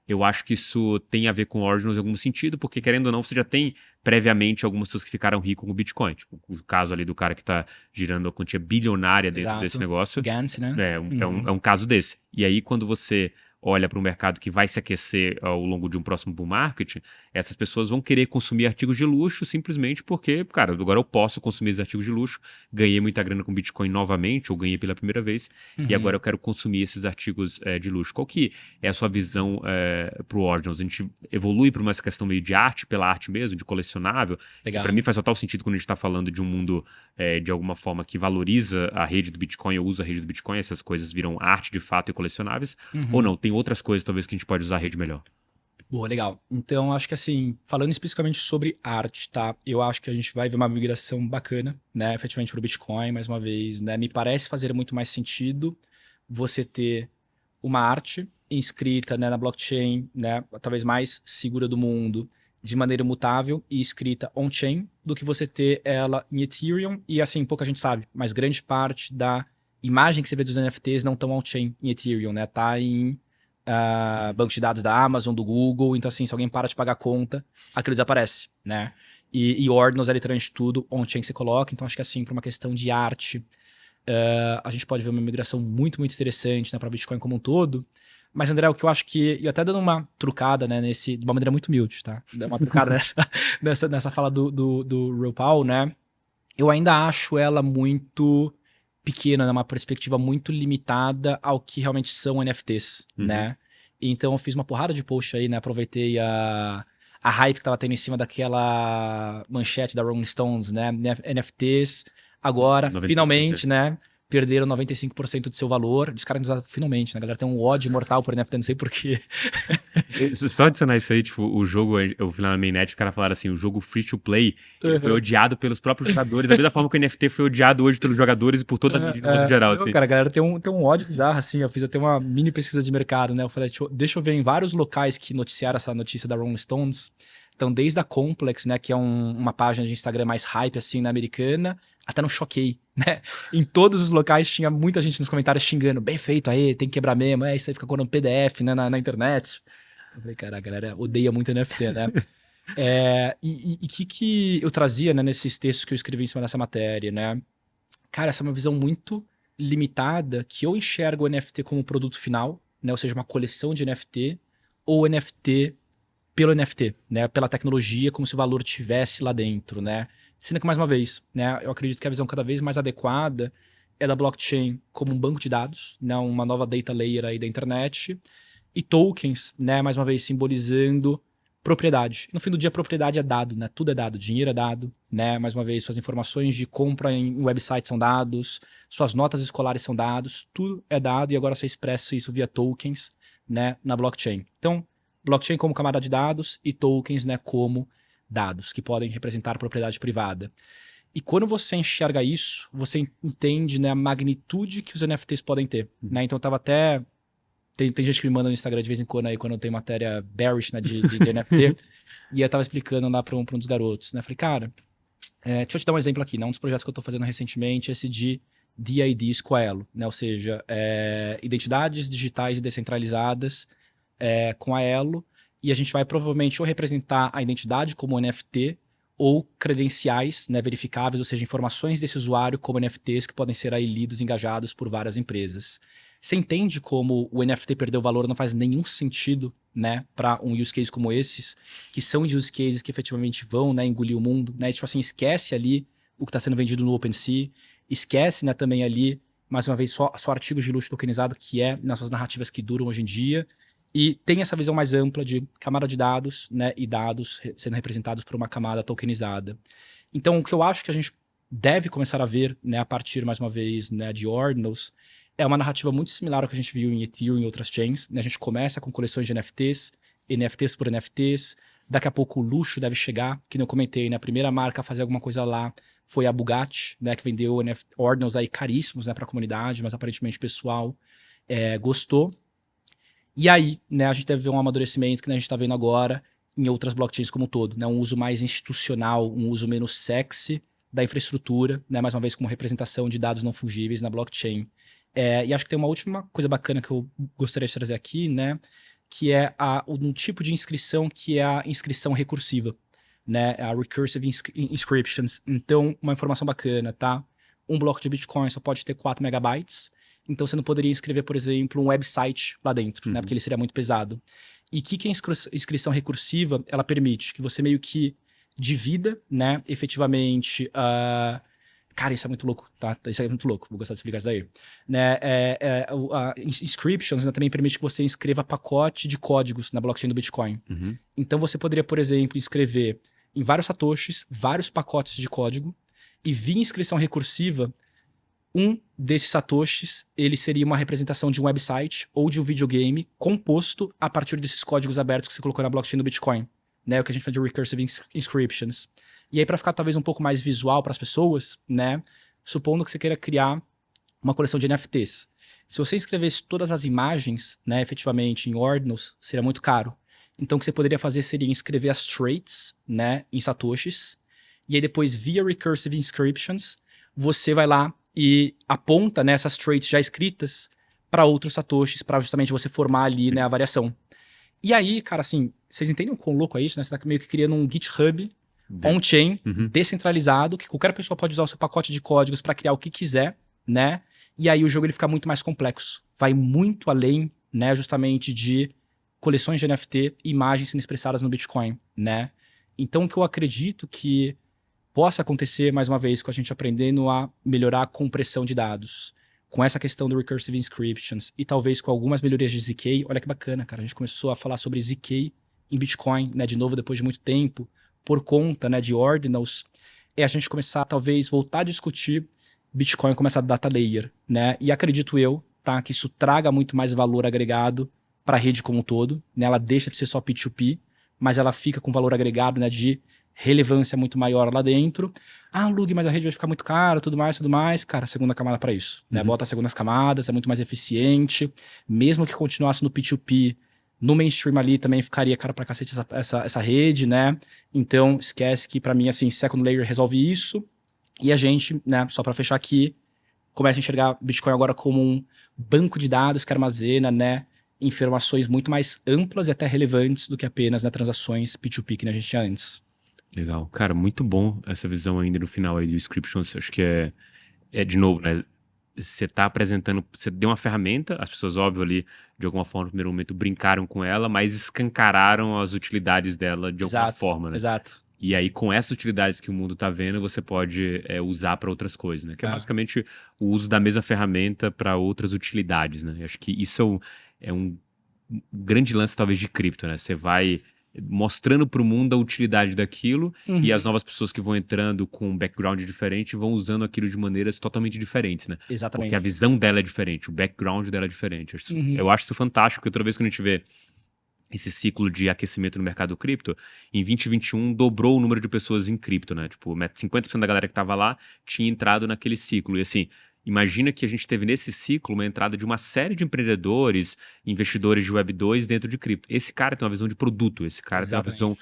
eu acho que isso tem a ver com Ordinals em algum sentido, porque querendo ou não, você já tem previamente algumas pessoas que ficaram ricas com o Bitcoin. Tipo, o caso ali do cara que está girando a quantia bilionária dentro desse Exato. negócio. Gantz, né? Uhum. É um caso desse. E aí, quando você olha para um mercado que vai se aquecer ao longo de um próximo bull market, essas pessoas vão querer consumir artigos de luxo simplesmente porque, cara, agora eu posso consumir esses artigos de luxo, ganhei muita grana com Bitcoin novamente, ou ganhei pela primeira vez, e Uhum. agora eu quero consumir esses artigos de luxo. Qual que é a sua visão para o Ordinals? A gente evolui para uma questão meio de arte, pela arte mesmo, de colecionável, que para mim Legal. faz total sentido quando a gente está falando de um mundo de alguma forma que valoriza a rede do Bitcoin ou usa a rede do Bitcoin, essas coisas viram arte de fato e colecionáveis, ou Uhum. não, tem outras coisas talvez que a gente pode usar a rede melhor. Boa, legal. Então, acho que assim, falando especificamente sobre arte, tá? Eu acho que a gente vai ver uma migração bacana, né? Efetivamente para o Bitcoin, mais uma vez, né? Me parece fazer muito mais sentido você ter uma arte inscrita, né, na blockchain, né, talvez mais segura do mundo, de maneira imutável e escrita on-chain, do que você ter ela em Ethereum. E assim, pouca gente sabe, mas grande parte da imagem que você vê dos NFTs não estão on-chain em Ethereum, né? Tá em banco de dados da Amazon, do Google. Então, assim, se alguém para de pagar a conta, aquilo desaparece, né? E Ordinals é literalmente tudo on-chain que você coloca. Então, acho que assim, para uma questão de arte, a gente pode ver uma migração muito, muito interessante, né, para Bitcoin como um todo. Mas, André, o que eu acho que... E até dando uma trucada, né, de uma maneira muito humilde, tá? Dando uma trucada nessa fala do RuPaul, né? Eu ainda acho ela muito pequena, né? Uma perspectiva muito limitada ao que realmente são NFTs, né? Então eu fiz uma porrada de post aí, né? Aproveitei a hype que tava tendo em cima daquela manchete da Rolling Stones, né? NFTs agora, 95%. finalmente, né? Perderam 95% do seu valor. Descaracterizaram finalmente, né? A galera tem um ódio mortal por NFT, não sei porquê. Só adicionar isso aí, tipo, o jogo, eu fui lá na mainnet, os caras falaram assim, o jogo free to play, ele foi odiado pelos próprios jogadores, da mesma forma que o NFT foi odiado hoje pelos jogadores e por toda a mídia de modo geral, Não, assim. cara, a galera tem um ódio bizarro, assim. Eu fiz até uma mini pesquisa de mercado, né? Eu falei, deixa eu ver em vários locais que noticiaram essa notícia da Rolling Stones. Então, desde a Complex, né? Que é uma página de Instagram mais hype, assim, na americana, até no Choquei, né? Em todos os locais tinha muita gente nos comentários xingando. Bem feito aí, tem que quebrar mesmo. Isso aí fica com um PDF, né? Na internet. Eu falei, cara, a galera odeia muito NFT, né? E que eu trazia, né, nesses textos que eu escrevi em cima dessa matéria, né? Cara, essa é uma visão muito limitada que eu enxergo o NFT como produto final, né? Ou seja, uma coleção de NFT, ou NFT pelo NFT, né? Pela tecnologia, como se o valor tivesse lá dentro, né? Sendo que, mais uma vez, né? Eu acredito que a visão cada vez mais adequada é da blockchain como um banco de dados, né? Uma nova data layer aí da internet, e tokens, né? Mais uma vez, simbolizando propriedade. No fim do dia, propriedade é dado, né? Tudo é dado, dinheiro é dado, né? Mais uma vez, suas informações de compra em website são dados, suas notas escolares são dados, tudo é dado e agora você expressa isso via tokens, né? Na blockchain. Então, blockchain como camada de dados e tokens, né? Como dados, que podem representar propriedade privada. E quando você enxerga isso, você entende, né, a magnitude que os NFTs podem ter, né? Então eu tava até... Tem gente que me manda no Instagram de vez em quando aí, quando tem matéria bearish, né, de NFT, e eu tava explicando lá para um dos garotos, né? Falei, cara, deixa eu te dar um exemplo aqui, né? Um dos projetos que eu tô fazendo recentemente é esse de DIDs com a Elo, né? Ou seja, identidades digitais e descentralizadas com a Elo, e a gente vai provavelmente ou representar a identidade como NFT ou credenciais, né, verificáveis, ou seja, informações desse usuário como NFTs que podem ser aí lidos e engajados por várias empresas. Você entende como o NFT perdeu valor não faz nenhum sentido, né, para um use case como esses, que são use cases que efetivamente vão, né, engolir o mundo, né? Tipo assim, esquece ali o que está sendo vendido no OpenSea, esquece, né, também ali, mais uma vez, só artigos de luxo tokenizado, que nas suas narrativas que duram hoje em dia, e tem essa visão mais ampla de camada de dados, né, e dados sendo representados por uma camada tokenizada. Então, o que eu acho que a gente deve começar a ver, né, a partir, mais uma vez, né, de Ordinals, é uma narrativa muito similar ao que a gente viu em Ethereum e outras chains, né? A gente começa com coleções de NFTs, NFTs por NFTs, daqui a pouco o luxo deve chegar, que eu comentei, né? A primeira marca a fazer alguma coisa lá foi a Bugatti, né, que vendeu Ordinals aí caríssimos, né, para a comunidade, mas aparentemente o pessoal gostou. E aí, né, a gente deve ver um amadurecimento que a gente está vendo agora em outras blockchains como um todo, né? Um uso mais institucional, um uso menos sexy da infraestrutura, né? Mais uma vez como representação de dados não fungíveis na blockchain. E acho que tem uma última coisa bacana que eu gostaria de trazer aqui, né? Que é um tipo de inscrição que é a inscrição recursiva, né? A Recursive Inscriptions. Então, uma informação bacana, tá? Um bloco de Bitcoin só pode ter 4 megabytes. Então, você não poderia inscrever, por exemplo, um website lá dentro, né? Porque ele seria muito pesado. E o que a inscrição recursiva, ela permite? Que você meio que divida, né? Efetivamente... Cara, isso é muito louco, tá? Isso é muito louco, vou gostar de explicar isso daí. Né? Inscriptions, né, também permite que você inscreva pacote de códigos na blockchain do Bitcoin. Então você poderia, por exemplo, inscrever em vários satoshis, vários pacotes de código, e via inscrição recursiva, um desses satoshis, ele seria uma representação de um website ou de um videogame composto a partir desses códigos abertos que você colocou na blockchain do Bitcoin. Né, o que a gente chama de Recursive Inscriptions. E aí, para ficar talvez um pouco mais visual para as pessoas, né, supondo que você queira criar uma coleção de NFTs, Se você inscrevesse todas as imagens, né, efetivamente em Ordinals, seria muito caro. Então o que você poderia fazer seria inscrever as traits, né, em satoshis, e aí depois via recursive inscriptions, você vai lá e aponta, né, essas traits já escritas para outros satoshis, para justamente você formar ali, né, a variação. E aí, cara, assim, vocês entendem o quão louco é isso, né? Você tá meio que criando um GitHub on-chain, descentralizado, que qualquer pessoa pode usar o seu pacote de códigos para criar o que quiser, né? E aí o jogo ele fica muito mais complexo. Vai muito além, né, justamente de coleções de NFT e imagens sendo expressadas no Bitcoin, né? Então o que eu acredito que possa acontecer, mais uma vez, com a gente aprendendo a melhorar a compressão de dados, com essa questão do Recursive Inscriptions e talvez com algumas melhorias de ZK. Olha que bacana, cara. A gente começou a falar sobre ZK em Bitcoin, né, de novo, depois de muito tempo, por conta, né, de Ordinals, é a gente começar, talvez, voltar a discutir Bitcoin como essa data layer, né? E acredito eu, tá, que isso traga muito mais valor agregado para a rede como um todo, né? Ela deixa de ser só P2P, mas ela fica com valor agregado, né, de relevância muito maior lá dentro. Ah, Lug, mas a rede vai ficar muito cara, tudo mais. Cara, segunda camada para isso, né? Bota as segundas camadas, é muito mais eficiente. Mesmo que continuasse no P2P, no mainstream ali também ficaria cara pra cacete essa rede, né? Então, esquece que para mim, assim, Second Layer resolve isso. E a gente, né, só para fechar aqui, começa a enxergar Bitcoin agora como um banco de dados que armazena, né, informações muito mais amplas e até relevantes do que apenas, né, transações P2P que a gente tinha antes. Legal. Cara, muito bom essa visão ainda no final aí do Inscriptions. Acho que é de novo, né? Você tá apresentando, você deu uma ferramenta, as pessoas, óbvio, ali, de alguma forma, no primeiro momento, brincaram com ela, mas escancararam as utilidades dela de alguma forma, né? Exato. E aí, com essas utilidades que o mundo tá vendo, você pode usar para outras coisas, né? Que é basicamente o uso da mesma ferramenta para outras utilidades, né? Eu acho que isso é um grande lance, talvez, de cripto, né? Você vai mostrando para o mundo a utilidade daquilo e as novas pessoas que vão entrando com um background diferente vão usando aquilo de maneiras totalmente diferentes, né? Exatamente. Porque a visão dela é diferente, o background dela é diferente. Eu acho isso fantástico, porque toda vez que a gente vê esse ciclo de aquecimento no mercado cripto, em 2021 dobrou o número de pessoas em cripto, né? Tipo, 50% da galera que estava lá tinha entrado naquele ciclo. E assim, imagina que a gente teve nesse ciclo uma entrada de uma série de empreendedores, investidores de Web 2 dentro de cripto. Esse cara tem uma visão de produto, esse cara tem uma visão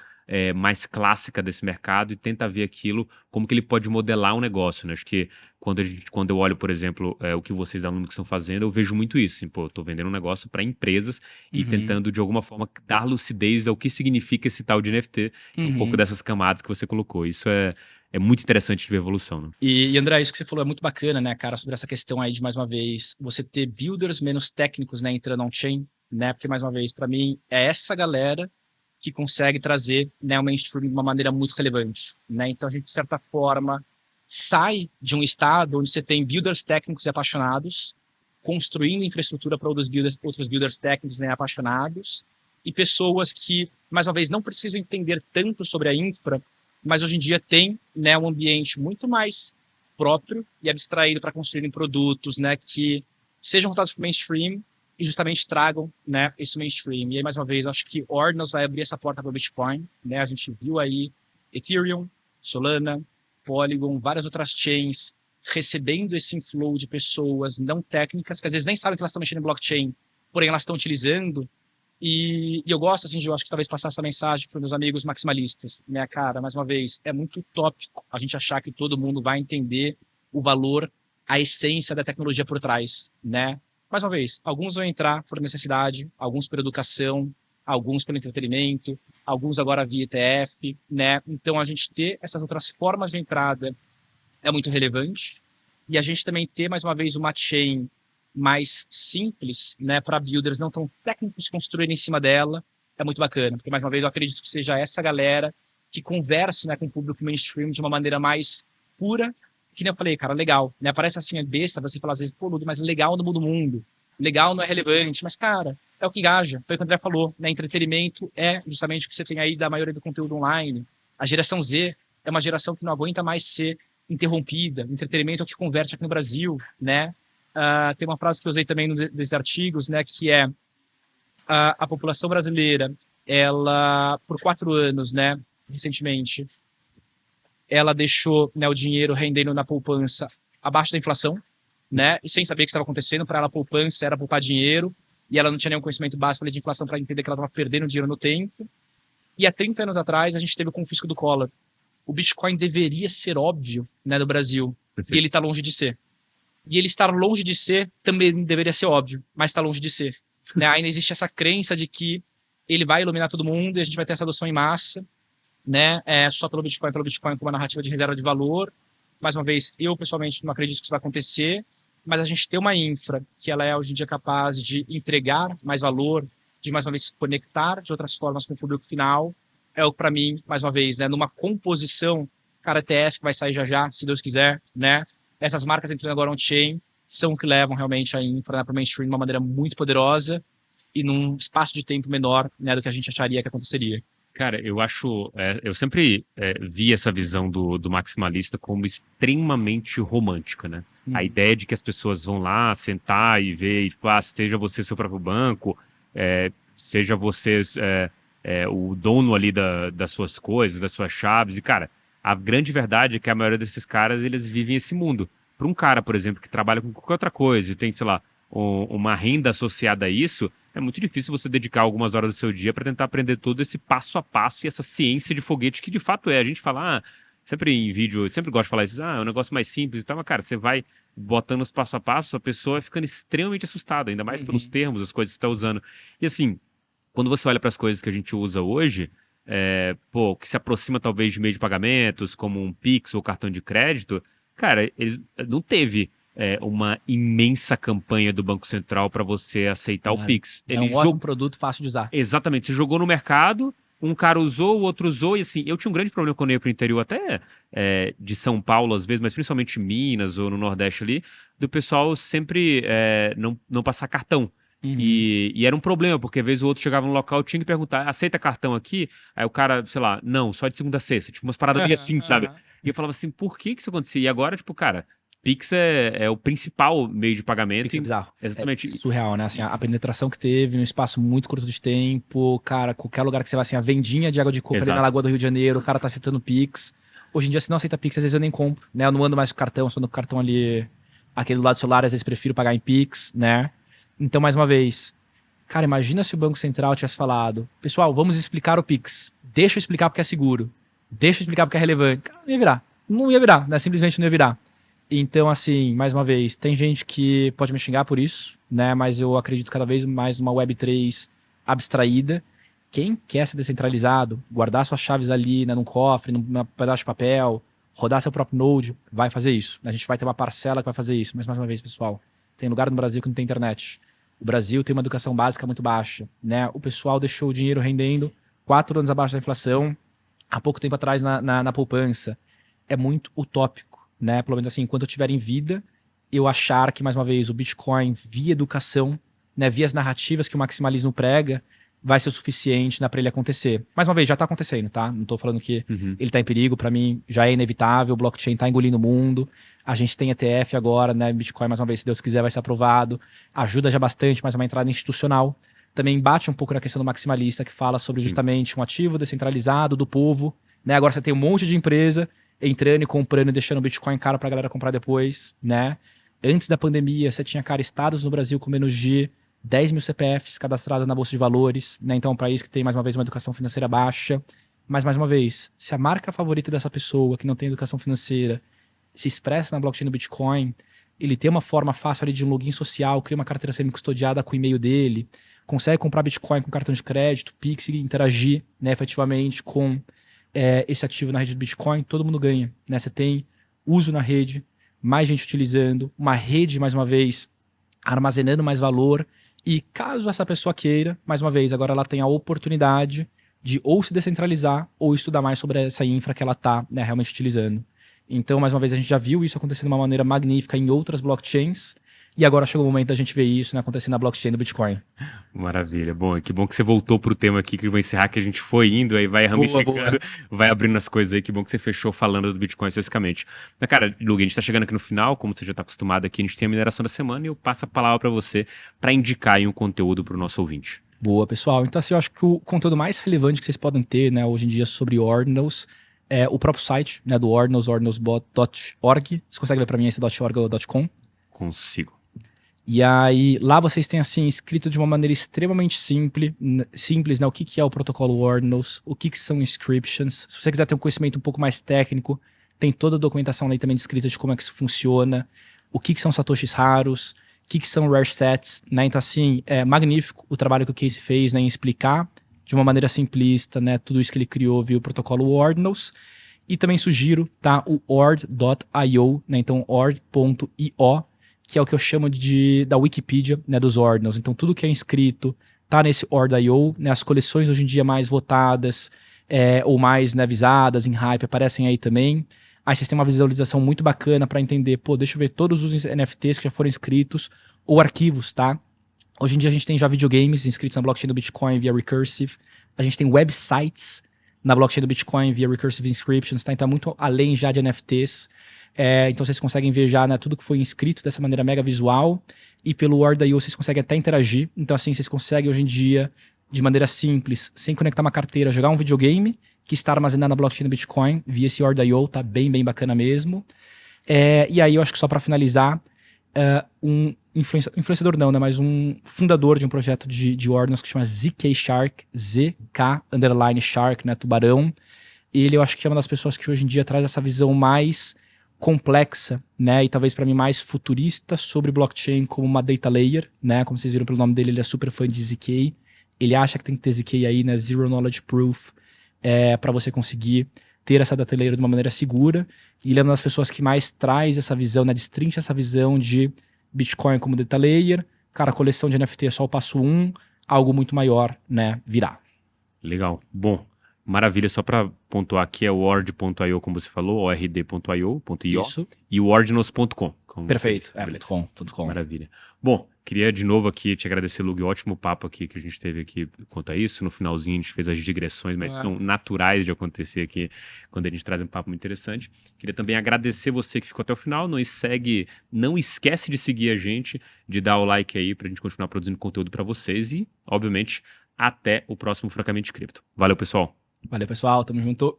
mais clássica desse mercado e tenta ver aquilo como que ele pode modelar um negócio, né? Acho que quando eu olho, por exemplo, o que vocês da Lumix estão fazendo, eu vejo muito isso. Assim, pô, eu tô vendendo um negócio para empresas e tentando, de alguma forma, dar lucidez ao que significa esse tal de NFT, que é um pouco dessas camadas que você colocou. Isso é muito interessante de ver a evolução, né? E André, isso que você falou é muito bacana, né, cara, sobre essa questão aí de, mais uma vez, você ter builders menos técnicos, né, entrando on-chain, né, porque, mais uma vez, para mim, é essa galera que consegue trazer, né, o mainstream de uma maneira muito relevante, né, então a gente, de certa forma, sai de um estado onde você tem builders técnicos e apaixonados, construindo infraestrutura para outros builders técnicos, né, apaixonados, e pessoas que, mais uma vez, não precisam entender tanto sobre a infra, mas hoje em dia tem, né, um ambiente muito mais próprio e abstraído para construírem produtos, né, que sejam voltados para o mainstream e justamente tragam, né, esse mainstream. E aí, mais uma vez, acho que Ordinals vai abrir essa porta para o Bitcoin, né? A gente viu aí Ethereum, Solana, Polygon, várias outras chains recebendo esse inflow de pessoas não técnicas, que às vezes nem sabem que elas estão mexendo em blockchain, porém elas estão utilizando. E eu gosto, assim, de eu acho que talvez passar essa mensagem para os meus amigos maximalistas, né, cara? Mais uma vez, é muito utópico a gente achar que todo mundo vai entender o valor, a essência da tecnologia por trás, né? Mais uma vez, alguns vão entrar por necessidade, alguns por educação, alguns pelo entretenimento, alguns agora via ETF, né? Então, a gente ter essas outras formas de entrada é muito relevante. E a gente também ter, mais uma vez, uma chain mais simples, né, para builders não tão técnicos construírem em cima dela, é muito bacana, porque, mais uma vez, eu acredito que seja essa galera que converse, né, com o público mainstream de uma maneira mais pura, que nem eu falei, cara, legal, né, parece assim, é besta você falar às vezes, pô, Ludo, mas legal não muda o mundo, legal não é relevante, mas, cara, é o que engaja, foi o que o André falou, né, entretenimento é justamente o que você tem aí da maioria do conteúdo online, a geração Z é uma geração que não aguenta mais ser interrompida, entretenimento é o que converte aqui no Brasil, né? Tem uma frase que eu usei também nesses artigos, né, que é a população brasileira, ela, por 4 anos, né, recentemente, ela deixou, né, o dinheiro rendendo na poupança abaixo da inflação, né? E sem saber o que estava acontecendo, para ela a poupança era poupar dinheiro, e ela não tinha nenhum conhecimento básico ali de inflação para entender que ela estava perdendo dinheiro no tempo. E há 30 anos atrás, a gente teve o confisco do Collor. O Bitcoin deveria ser óbvio, né, do Brasil. Perfeito. E ele está longe de ser. E ele estar longe de ser também deveria ser óbvio, mas está longe de ser. Né? Ainda existe essa crença de que ele vai iluminar todo mundo e a gente vai ter essa adoção em massa, né? Só pelo Bitcoin com uma narrativa de reserva de valor. Mais uma vez, eu pessoalmente não acredito que isso vai acontecer, mas a gente tem uma infra que ela é hoje em dia capaz de entregar mais valor, de mais uma vez se conectar de outras formas com o público final. É o que, para mim, mais uma vez, né, numa composição, cara, ETF que vai sair já já, se Deus quiser, né? Essas marcas entrando agora on-chain são o que levam realmente a infra, né, para o mainstream de uma maneira muito poderosa e num espaço de tempo menor, né, do que a gente acharia que aconteceria. Cara, eu acho. Eu sempre vi essa visão do maximalista como extremamente romântica, né? A ideia de que as pessoas vão lá sentar e ver, e, tipo, seja você seu próprio banco, seja você o dono ali das suas coisas, das suas chaves. E, cara, a grande verdade é que a maioria desses caras, eles vivem esse mundo. Para um cara, por exemplo, que trabalha com qualquer outra coisa e tem, sei lá, uma renda associada a isso, é muito difícil você dedicar algumas horas do seu dia para tentar aprender todo esse passo a passo e essa ciência de foguete que de fato é. A gente fala, sempre em vídeo, eu sempre gosto de falar isso, é um negócio mais simples e tal, mas, cara, você vai botando os passo a passo, a pessoa vai ficando extremamente assustada, ainda mais pelos termos, as coisas que você está usando. E assim, quando você olha para as coisas que a gente usa hoje, que se aproxima talvez de meio de pagamentos, como um Pix ou cartão de crédito, cara, ele não teve uma imensa campanha do Banco Central para você aceitar o Pix. É um ótimo produto, fácil de usar. Exatamente. Você jogou no mercado, um cara usou, o outro usou, e assim, eu tinha um grande problema quando eu ia para o interior, até de São Paulo às vezes, mas principalmente Minas ou no Nordeste ali, do pessoal sempre não passar cartão. E era um problema, porque às vezes o outro chegava no local, tinha que perguntar, aceita cartão aqui? Aí o cara, sei lá, não, só de segunda a sexta, tipo umas paradas meio assim, sabe? E eu falava assim, por que isso acontecia? E agora, tipo, cara, Pix é o principal meio de pagamento. Pix é bizarro. Exatamente. É surreal, né? Assim, a penetração que teve num espaço muito curto de tempo, cara, qualquer lugar que você vai, assim, a vendinha de água de coco ali na Lagoa do Rio de Janeiro, o cara tá aceitando Pix. Hoje em dia, se não aceita Pix, às vezes eu nem compro, né? Eu não ando mais com cartão, só ando com o cartão ali, aquele do lado do celular, às vezes prefiro pagar em Pix, né? Então, mais uma vez, cara, imagina se o Banco Central tivesse falado, pessoal, vamos explicar o Pix. Deixa eu explicar porque é seguro. Deixa eu explicar porque é relevante. Cara, não ia virar. Não ia virar, né? Simplesmente não ia virar. Então, assim, mais uma vez, tem gente que pode me xingar por isso, né? Mas eu acredito cada vez mais numa Web3 abstraída. Quem quer ser descentralizado, guardar suas chaves ali, né, num cofre, num pedaço de papel, rodar seu próprio node, vai fazer isso. A gente vai ter uma parcela que vai fazer isso. Mas, mais uma vez, pessoal, tem lugar no Brasil que não tem internet. O Brasil tem uma educação básica muito baixa, né? O pessoal deixou o dinheiro rendendo 4 anos abaixo da inflação, há pouco tempo atrás na poupança. É muito utópico. Né? Pelo menos assim, enquanto eu estiver em vida, eu achar que, mais uma vez, o Bitcoin, via educação, né, via as narrativas que o maximalismo prega, vai ser o suficiente, né, para ele acontecer. Mais uma vez, já está acontecendo, tá? Não estou falando que ele está em perigo, para mim já é inevitável, o blockchain está engolindo o mundo, a gente tem ETF agora, né, Bitcoin, mais uma vez, se Deus quiser, vai ser aprovado, ajuda já bastante, mas é uma entrada institucional. Também bate um pouco na questão do maximalista, que fala sobre justamente um ativo descentralizado do povo, né? Agora você tem um monte de empresa entrando e comprando e deixando o Bitcoin caro pra galera comprar depois, né? Antes da pandemia, você tinha, cara, estados no Brasil com menos de 10 mil CPFs cadastrados na Bolsa de Valores, né? Então é um país que tem, mais uma vez, uma educação financeira baixa. Mas, mais uma vez, se a marca favorita dessa pessoa, que não tem educação financeira, se expressa na blockchain do Bitcoin, ele tem uma forma fácil ali de um login social, cria uma carteira semi-custodiada com o e-mail dele, consegue comprar Bitcoin com cartão de crédito, Pix e interagir, né, efetivamente com esse ativo na rede do Bitcoin, todo mundo ganha, né? Você tem uso na rede, mais gente utilizando, uma rede, mais uma vez, armazenando mais valor, e caso essa pessoa queira, mais uma vez, agora ela tem a oportunidade de ou se descentralizar ou estudar mais sobre essa infra que ela está, né, realmente utilizando. Então, mais uma vez, a gente já viu isso acontecendo de uma maneira magnífica em outras blockchains, e agora chegou o momento da gente ver isso, né, acontecendo na blockchain do Bitcoin. Maravilha. Bom, que bom que você voltou pro tema aqui, que eu vou encerrar, que a gente foi indo, aí vai ramificando, vai abrindo as coisas aí. Que bom que você fechou falando do Bitcoin especificamente. Mas, cara, Lug, a gente tá chegando aqui no final, como você já tá acostumado aqui, a gente tem a mineração da semana e eu passo a palavra para você para indicar aí um conteúdo pro nosso ouvinte. Boa, pessoal. Então, assim, eu acho que o conteúdo mais relevante que vocês podem ter, né, hoje em dia sobre Ordinals é o próprio site, né, do Ordinals, ordinals.org. Você consegue ver para mim esse .org ou .com? Consigo. E aí, lá vocês têm, assim, escrito de uma maneira extremamente simples, né? O que é o protocolo Ordinals, o que são inscriptions. Se você quiser ter um conhecimento um pouco mais técnico, tem toda a documentação aí também descrita de como é que isso funciona, o que são satoshis raros, o que são rare sets, né? Então, assim, é magnífico o trabalho que o Casey fez, né, em explicar de uma maneira simplista, né, tudo isso que ele criou via o protocolo Ordinals. E também sugiro, tá, o ord.io, né? Então, ord.io, que é o que eu chamo da Wikipedia, né, dos Ordinals. Então, tudo que é inscrito tá nesse Ord.io, né, as coleções hoje em dia mais votadas ou mais, né, visadas, em hype, aparecem aí também. Aí vocês têm uma visualização muito bacana para entender, pô, deixa eu ver todos os NFTs que já foram inscritos ou arquivos, tá? Hoje em dia a gente tem já videogames inscritos na blockchain do Bitcoin via Recursive. A gente tem websites na blockchain do Bitcoin via Recursive Inscriptions, tá? Então é muito além já de NFTs. Então vocês conseguem ver já, né, tudo que foi inscrito dessa maneira mega visual, e pelo Ord.io vocês conseguem até interagir. Então assim, vocês conseguem hoje em dia, de maneira simples, sem conectar uma carteira, jogar um videogame que está armazenado na blockchain do Bitcoin via esse Ord.io, tá bem bacana mesmo. E aí eu acho que só para finalizar, um influenciador não, né, mas um fundador de um projeto de Ordinals que chama ZK Shark, ZK_Shark, né, tubarão. Ele eu acho que é uma das pessoas que hoje em dia traz essa visão mais complexa, né, e talvez para mim mais futurista sobre blockchain como uma data layer, né, como vocês viram pelo nome dele, ele é super fã de ZK, ele acha que tem que ter ZK aí, né, Zero Knowledge Proof, para você conseguir ter essa data layer de uma maneira segura, e ele é uma das pessoas que mais traz essa visão, né, destrincha essa visão de Bitcoin como data layer, cara, a coleção de NFT é só o passo 1, algo muito maior, né, virá. Legal. Bom, maravilha, só para pontuar aqui é o ord.io, como você falou, ord.io, Isso. e o ordinals.com. Perfeito, .com. Maravilha. Bom, queria de novo aqui te agradecer, Lug, ótimo papo aqui que a gente teve aqui quanto a isso. No finalzinho a gente fez as digressões, mas são naturais de acontecer aqui quando a gente traz um papo muito interessante. Queria também agradecer você que ficou até o final. Não esquece de seguir a gente, de dar o like aí pra gente continuar produzindo conteúdo para vocês e, obviamente, até o próximo Francamente Cripto. Valeu, pessoal. Valeu, pessoal. Tamo junto.